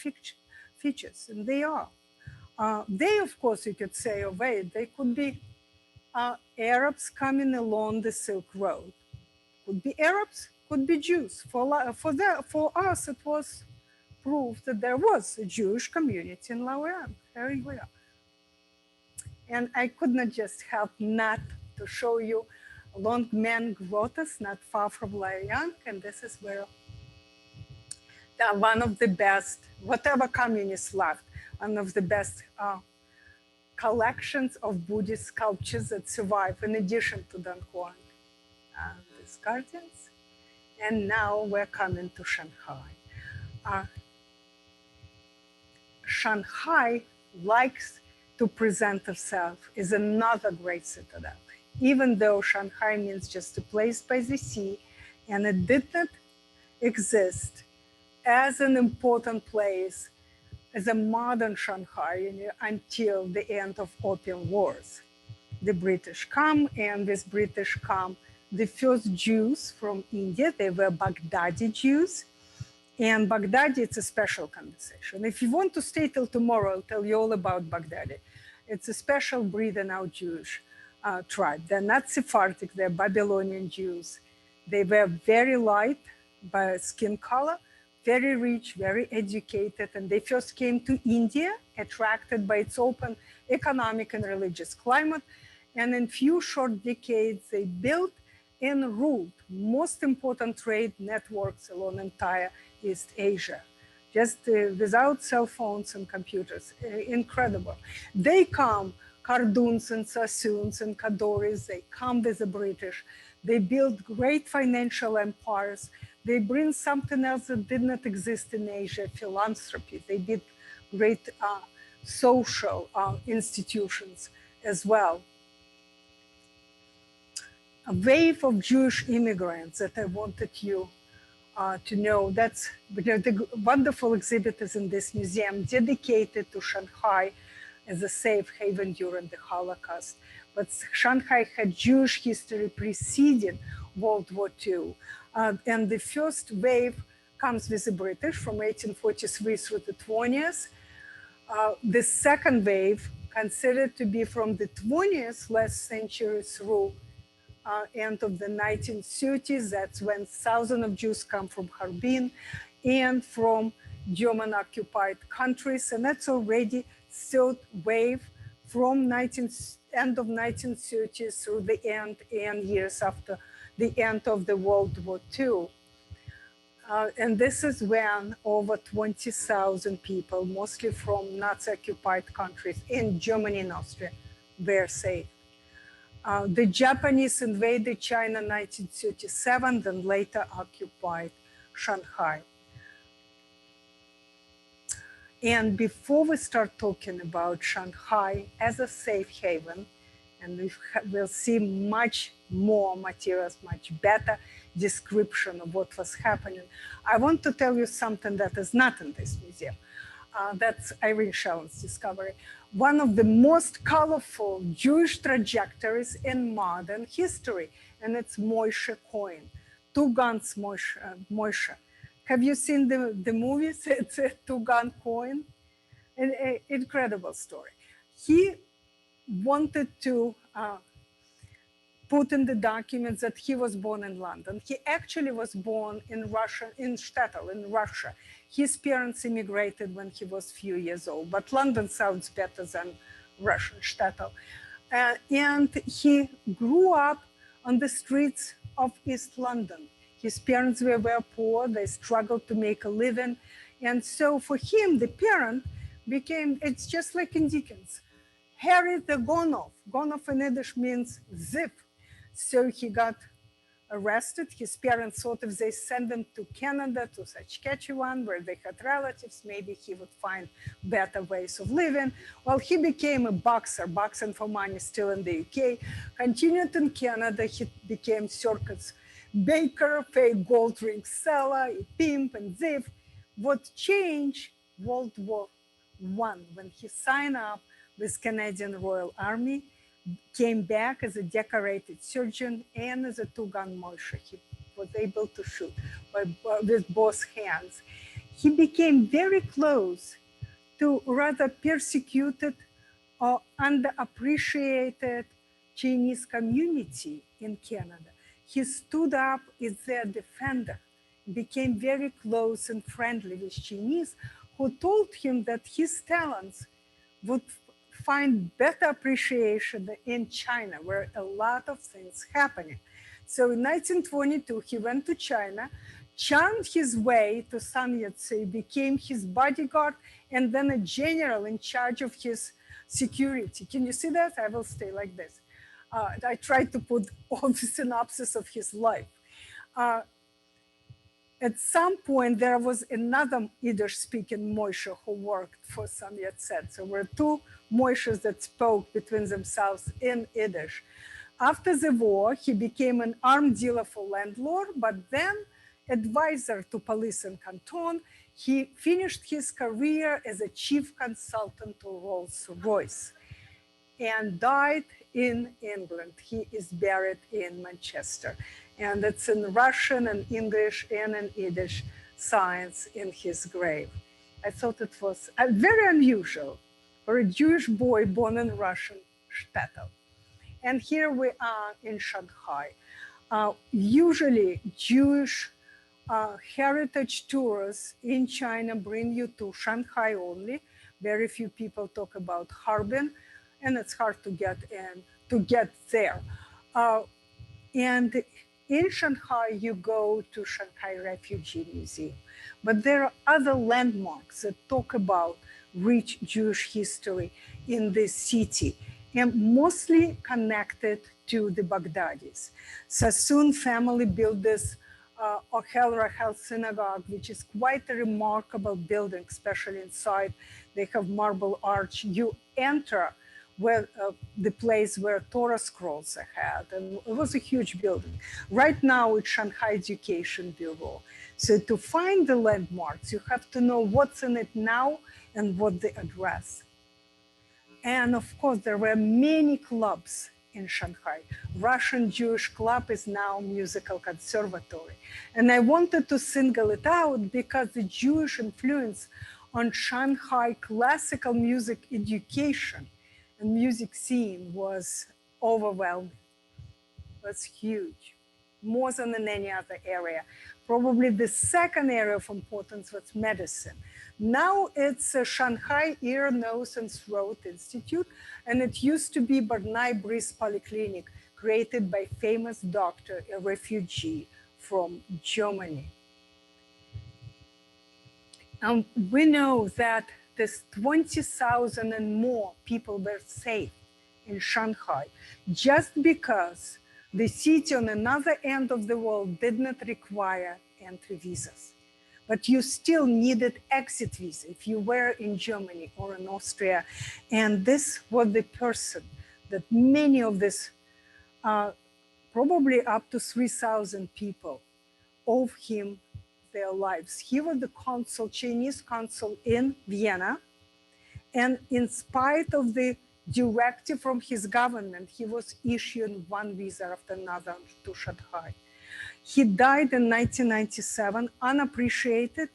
features, and they are. They, of course, you could say, oh wait, they could be Arabs coming along the Silk Road. Could be Arabs, could be Jews. For us, it was proof that there was a Jewish community in Luoyang. There we are. And I could not just help not to show you Longmen Grottoes, not far from Luoyang, and this is where one of the best, whatever communists left, one of the best collections of Buddhist sculptures that survive, in addition to Dunhuang and these gardens. And now we're coming to Shanghai. Shanghai likes to present itself as another great citadel, even though Shanghai means just a place by the sea, and it did not exist as an important place, as a modern Shanghai until the end of Opium Wars. The British come, and with British come the first Jews from India. They were Baghdadi Jews. And Baghdadi, it's a special conversation. If you want to stay till tomorrow, I'll tell you all about Baghdadi. It's a special breed in our Jewish tribe. They're not Sephardic, they're Babylonian Jews. They were very light by skin color, very rich, very educated, and they first came to India, attracted by its open economic and religious climate. And in few short decades, they built and ruled most important trade networks along entire East Asia, just without cell phones and computers. Incredible. They come, Karduns and Sassoons and Kadoris, they come with the British. They build great financial empires. They bring something else that did not exist in Asia, philanthropy. They did great social institutions as well. A wave of Jewish immigrants that I wanted you to know. That's the wonderful exhibit is in this museum dedicated to Shanghai as a safe haven during the Holocaust. But Shanghai had Jewish history preceding World War II. And the first wave comes with the British from 1843 through the 20s. The second wave, considered to be from the 20th last century through end of the 1930s. That's when thousands of Jews come from Harbin and from German-occupied countries. And that's already third wave from end of 1930s through the end and years after the end of the World War II. And this is when over 20,000 people, mostly from Nazi-occupied countries in Germany and Austria, were saved. The Japanese invaded China in 1937, then later occupied Shanghai. And before we start talking about Shanghai as a safe haven, and we'll see much more materials, much better description of what was happening, I want to tell you something that is not in this museum. That's Irene Shaland's discovery. One of the most colorful Jewish trajectories in modern history, and it's Moshe coin, two guns Moshe. Have you seen the movies? It's a two-gun coin. An incredible story. He wanted to put in the documents that he was born in London. He actually was born in Russia, in Shtetl, in Russia. His parents immigrated when he was a few years old, but London sounds better than Russian Shtetl. And he grew up on the streets of East London. His parents were very poor, they struggled to make a living. And so for him, the parent became, it's just like in Dickens, Harry the Gonov. Gonov in Yiddish means zip. So he got arrested. His parents thought if they send him to Canada, to Saskatchewan, where they had relatives, maybe he would find better ways of living. Well, he became a boxer, boxing for money still in the UK. Continued in Canada, he became circus baker, fake gold ring seller, a pimp and thief. What changed World War I when he signed up with Canadian Royal Army, came back as a decorated surgeon and as a two-gun Moshe. He was able to shoot with both hands. He became very close to rather persecuted or underappreciated Chinese community in Canada. He stood up as their defender, became very close and friendly with Chinese, who told him that his talents would find better appreciation in China, where a lot of things happening. So in 1922, he went to China, charmed his way to Sun Yat-sen, became his bodyguard, and then a general in charge of his security. Can you see that? I will stay like this. I tried to put all the synopsis of his life. At some point, there was another Yiddish-speaking Moshe who worked for Sun Yat-sen. So there were two Moshes that spoke between themselves in Yiddish. After the war, he became an arms dealer for landlord, but then advisor to police in Canton. He finished his career as a chief consultant to Rolls-Royce and died in England. He is buried in Manchester. And it's in Russian and English and in Yiddish signs in his grave. I thought it was very unusual for a Jewish boy born in Russian shtetl. And here we are in Shanghai. Usually Jewish heritage tours in China bring you to Shanghai only. Very few people talk about Harbin, and it's hard to get there. And in Shanghai, you go to Shanghai Refugee Museum. But there are other landmarks that talk about rich Jewish history in this city, and mostly connected to the Baghdadis. Sassoon family built this Ohel Rachel synagogue, which is quite a remarkable building, especially inside. They have marble arch. You enter where the place where Torah scrolls are had, and it was a huge building. Right now, it's Shanghai Education Bureau. So to find the landmarks, you have to know what's in it now and what the address. And of course, there were many clubs in Shanghai. Russian Jewish Club is now musical conservatory. And I wanted to single it out because the Jewish influence on Shanghai classical music education and music scene was overwhelming. It was huge, more than in any other area. Probably the second area of importance was medicine. Now it's a Shanghai Ear, Nose and Throat Institute, and it used to be Barnai Breeze Polyclinic, created by famous doctor, a refugee from Germany. We know that this 20,000 and more people were saved in Shanghai just because the city on another end of the world did not require entry visas. But you still needed exit visa if you were in Germany or in Austria. And this was the person that many of this, probably up to 3,000 people, owe him their lives. He was the consul, Chinese consul in Vienna. And in spite of the directive from his government, he was issuing one visa after another to Shanghai. He died in 1997, unappreciated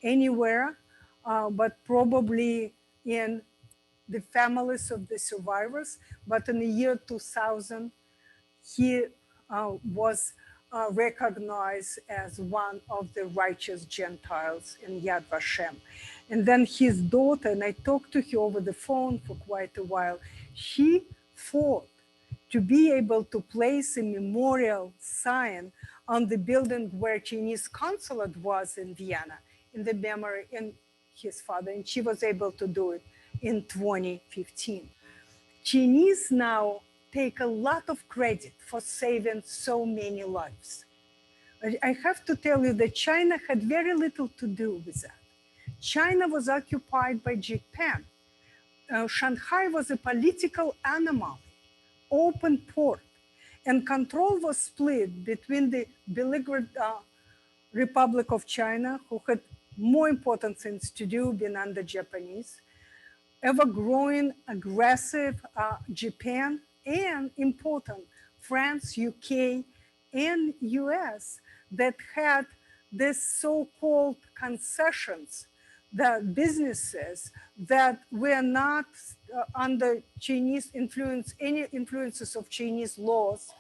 anywhere, but probably in the families of the survivors. But in the year 2000, he was recognized as one of the righteous Gentiles in Yad Vashem. And then his daughter, and I talked to her over the phone for quite a while, she fought to be able to place a memorial sign on the building where Chinese consulate was in Vienna, in the memory of his father, and she was able to do it in 2015. Chinese now take a lot of credit for saving so many lives. I have to tell you that China had very little to do with that. China was occupied by Japan. Shanghai was a political anomaly, open port, and control was split between the belligerent Republic of China, who had more important things to do being under Japanese, ever-growing, aggressive Japan, and important France, UK, and US that had this so-called concessions, the businesses that were not under Chinese influence, any influences of Chinese laws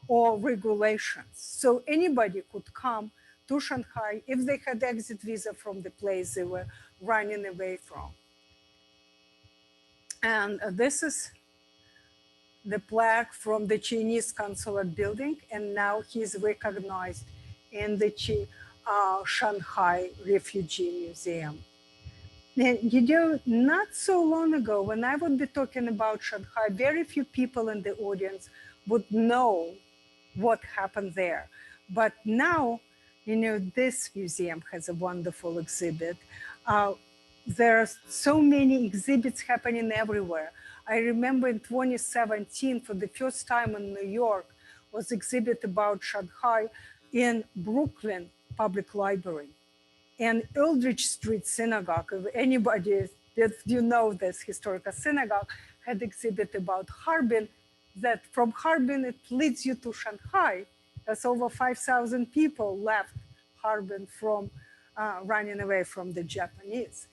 or regulations. So anybody could come to Shanghai if they had exit visa from the place they were running away from. And this is the plaque from the Chinese consulate building, and now he's recognized in the Shanghai Refugee Museum. And you know, not so long ago, when I would be talking about Shanghai, very few people in the audience would know what happened there. But now, you know, this museum has a wonderful exhibit. There are so many exhibits happening everywhere. I remember in 2017, for the first time in New York, was exhibit about Shanghai in Brooklyn Public Library. And Eldridge Street Synagogue, if anybody, if you know this historical synagogue, had exhibit about Harbin, that from Harbin it leads you to Shanghai. That's over 5,000 people left Harbin from running away from the Japanese.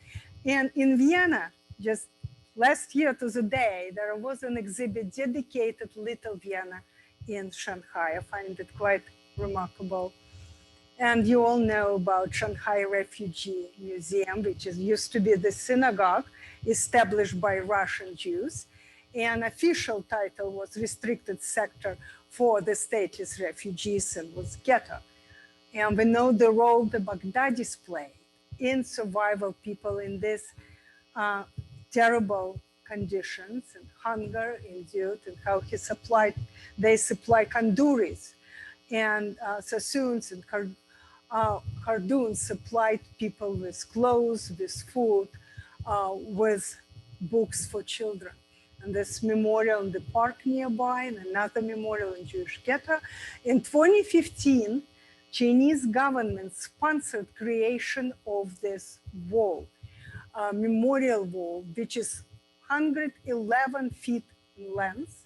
And in Vienna, just last year to the day, there was an exhibit dedicated Little Vienna in Shanghai. I find it quite remarkable. And you all know about Shanghai Refugee Museum, which used to be the synagogue established by Russian Jews. And official title was restricted sector for the stateless refugees and was ghetto. And we know the role the Baghdadis played in survival people in these terrible conditions and hunger endured, and how they supplied kanduris and sassoons and cardoons supplied people with clothes, with food, with books for children. And this memorial in the park nearby, and another memorial in Jewish ghetto. In 2015, Chinese government sponsored creation of this wall, memorial wall, which is 111 feet in length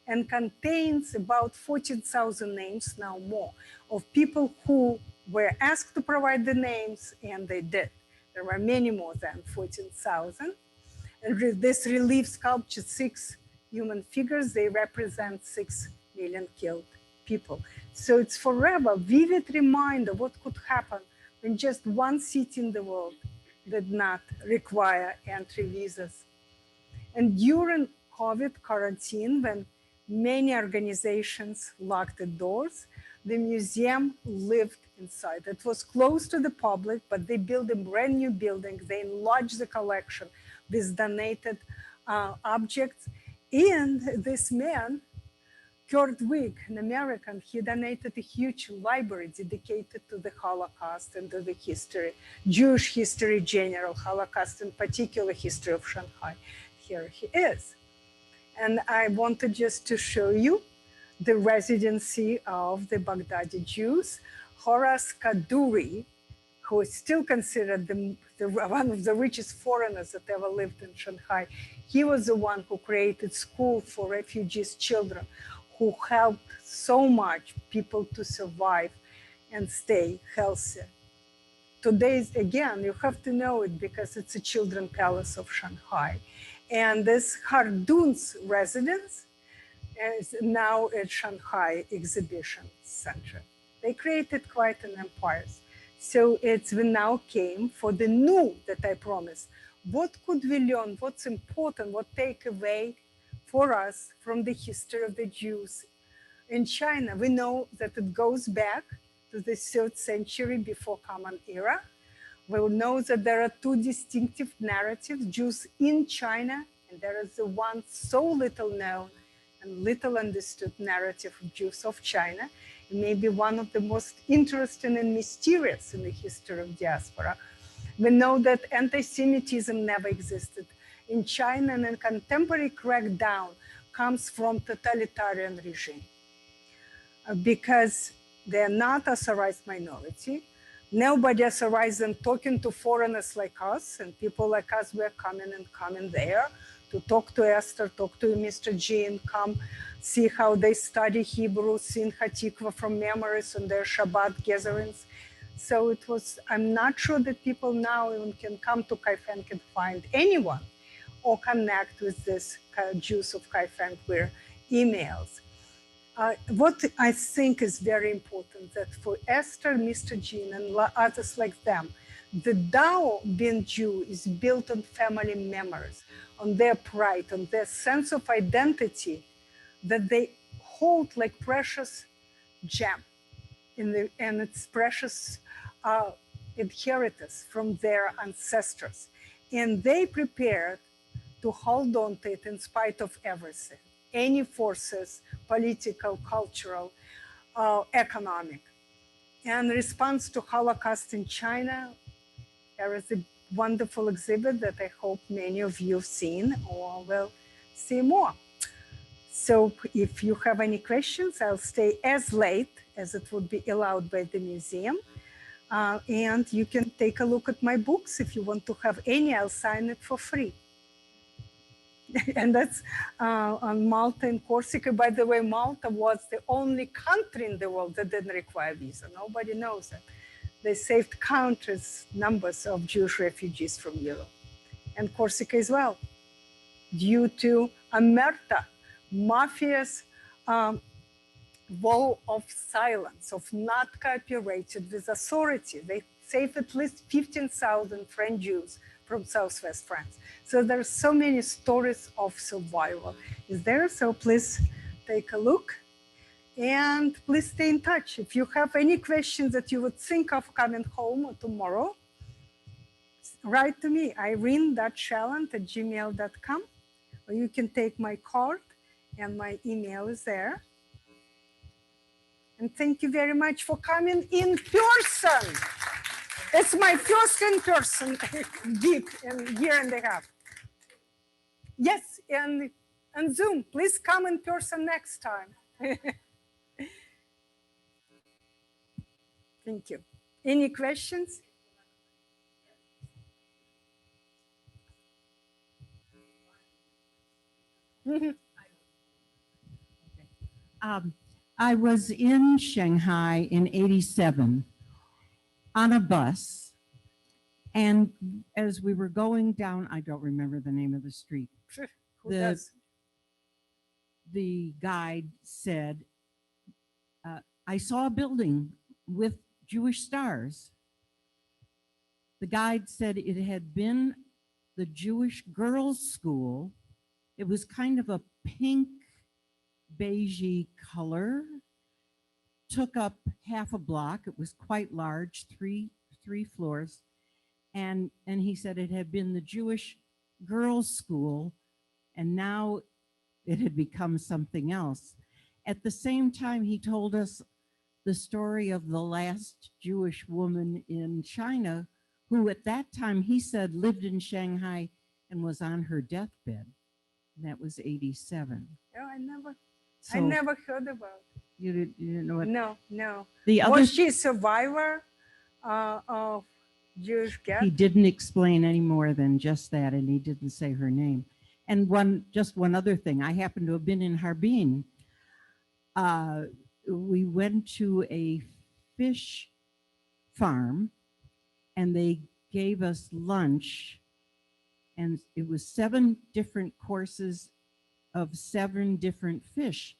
and contains about 14,000 names, now more, of people who were asked to provide the names, and they did. There were many more than 14,000. And this relief sculptured 6 human figures. They represent 6 million killed people. So it's forever vivid reminder what could happen when just one city in the world did not require entry visas. And during COVID quarantine, when many organizations locked the doors, the museum lived inside. It was closed to the public, but they built a brand new building. They enlarged the collection with donated objects. And this man, Kurt Wig, an American, he donated a huge library dedicated to the Holocaust and to the history, Jewish history general, Holocaust in particular, history of Shanghai. Here he is. And I wanted just to show you the residency of the Baghdadi Jews. Horace Kaduri, who is still considered one of the richest foreigners that ever lived in Shanghai, he was the one who created school for refugees' children, who helped so much people to survive and stay healthy. Today, again, you have to know it because it's a children's palace of Shanghai. And this Hardun's residence is now at Shanghai Exhibition Center. They created quite an empire. So we now came for the new that I promised. What could we learn? What's important? What take away for us from the history of the Jews in China? We know that it goes back to the 3rd century before Common Era. We will know that there are two distinctive narratives, Jews in China, and there is the one so little known and little understood narrative of Jews of China. It may be one of the most interesting and mysterious in the history of diaspora. We know that anti-Semitism never existed in China, and a contemporary crackdown comes from totalitarian regime because they're not authorized minority. Nobody authorized them talking to foreigners like us, and people like us were coming there to talk to Esther, talk to Mr. Jin, come see how they study Hebrew, sing Hatikva from memories on their Shabbat gatherings. So it was, I'm not sure that people now even can come to Kaifeng and find anyone or connect with this Jews of Kaifeng with emails. What I think is very important that for Esther, Mr. Jin, and others like them, the Tao being Jew is built on family memories, on their pride, on their sense of identity that they hold like precious gem and its precious inheritance from their ancestors. And they prepared to hold on to it in spite of everything, any forces, political, cultural, economic. And in response to Holocaust in China, there is a wonderful exhibit that I hope many of you have seen or will see more. So if you have any questions, I'll stay as late as it would be allowed by the museum. And you can take a look at my books. If you want to have any, I'll sign it for free. And that's on Malta and Corsica. By the way, Malta was the only country in the world that didn't require visa. Nobody knows that. They saved countless numbers of Jewish refugees from Europe. And Corsica as well, due to Omerta, mafia's wall of silence, of not cooperating with authority. They saved at least 15,000 French Jews from Southwest France. So there's so many stories of survival is there. So please take a look and please stay in touch. If you have any questions that you would think of coming home or tomorrow, write to me, irene.shaland@gmail.com, or you can take my card and my email is there. And thank you very much for coming in person. It's my first in-person gig in a year and a half. Yes, and Zoom, please come in person next time. Thank you. Any questions? I was in Shanghai in '87 on a bus, and as we were going down, I don't remember the name of the street. Who does? The guide said, I saw a building with Jewish stars. The guide said it had been the Jewish girls' school. It was kind of a pink, beigey color, took up half a block. It was quite large, three floors. And he said it had been the Jewish girls' school, and now it had become something else. At the same time, he told us the story of the last Jewish woman in China, who at that time, he said, lived in Shanghai and was on her deathbed. And that was 87. Oh, I So never heard about it. you didn't know what? No. The other, Was she a survivor of Jewish he death? didn't explain any more than just that, and he didn't say her name. And just one other thing, I happened to have been in Harbin. We went to a fish farm, and they gave us lunch, and it was 7 different courses of 7 different fish.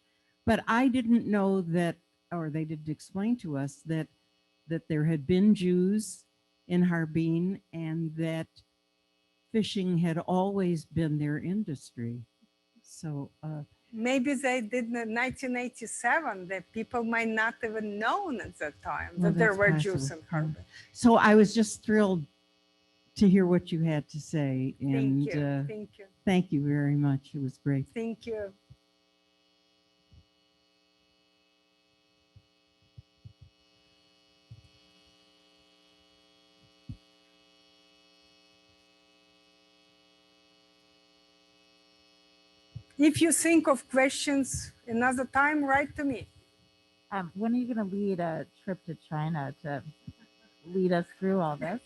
But I didn't know that, or they didn't explain to us that there had been Jews in Harbin and that fishing had always been their industry. So Maybe they did in 1987, that people might not even known at that time Well, that there that's were Jews possible. in Harbin. So I was just thrilled to hear what you had to say. And Thank you. Thank you. thank you very much. It was great. Thank you. If you think of questions another time, write to me. When are you going to lead a trip to China to lead us through all this?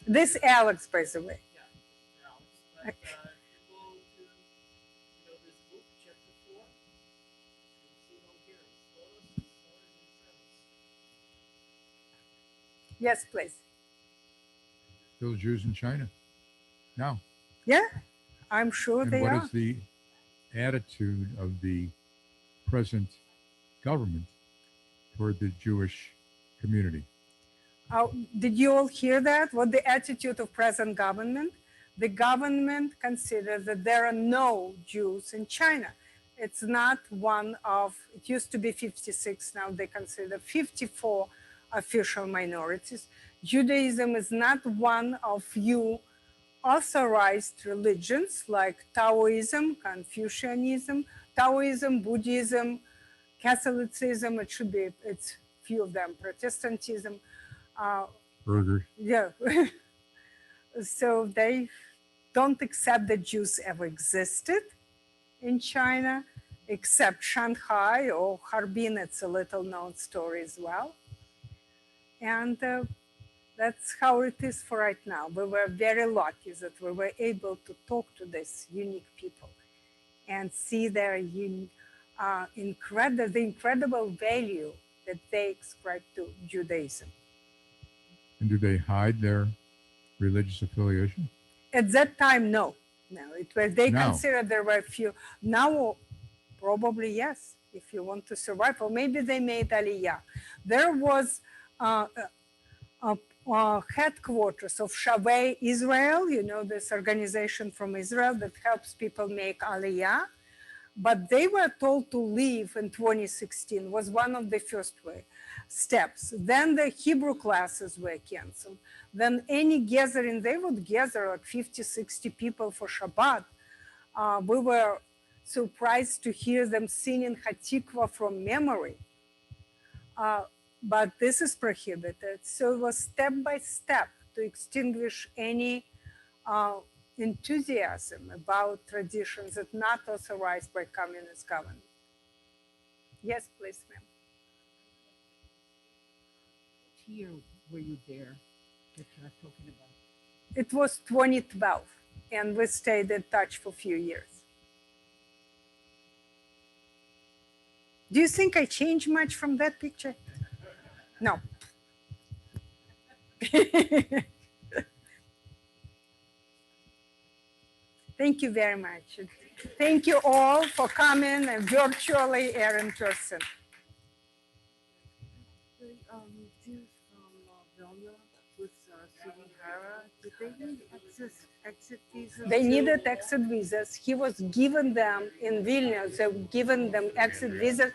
This Alex, by the way. Yes, please. Still Jews in China now. Yeah, I'm sure And they what are. is the attitude of the present government toward the Jewish community? Did you all hear that? What the attitude of present government? The government considers that there are no Jews in China. It's not one of, it used to be 56, now they consider 54 official minorities. Judaism is not one of few authorized religions like Taoism, Confucianism, Taoism, Buddhism, Catholicism, it's few of them, Protestantism. Burgers. Yeah. So they don't accept that Jews ever existed in China, except Shanghai or Harbin. It's a little known story as well. And that's how it is for right now. We were very lucky that we were able to talk to these unique people and see their the incredible value that they ascribe to Judaism. And do they hide their religious affiliation? At that time, no. It was, they Now. considered there were a few. Now, probably yes, if you want to survive. Or maybe they made Aliyah. There was headquarters of Shavei Israel, you know, this organization from Israel that helps people make Aliyah. But they were told to leave in 2016, was one of the first steps. Then the Hebrew classes were canceled. Then any gathering, they would gather like 50, 60 people for Shabbat. We were surprised to hear them singing Hatikva from memory. But this is prohibited. So it was step by step to extinguish any enthusiasm about traditions that not authorized by communist government. Yes, please, ma'am. What year were you there that you're talking about? It was 2012, and we stayed in touch for a few years. Do you think I changed much from that picture? No. Thank you very much. Thank you all for coming virtually or in person. The Jews from Vilna with Sugihara, did they need exit visas? They too? needed exit visas. He was giving them in Vilnius, they were giving them exit visas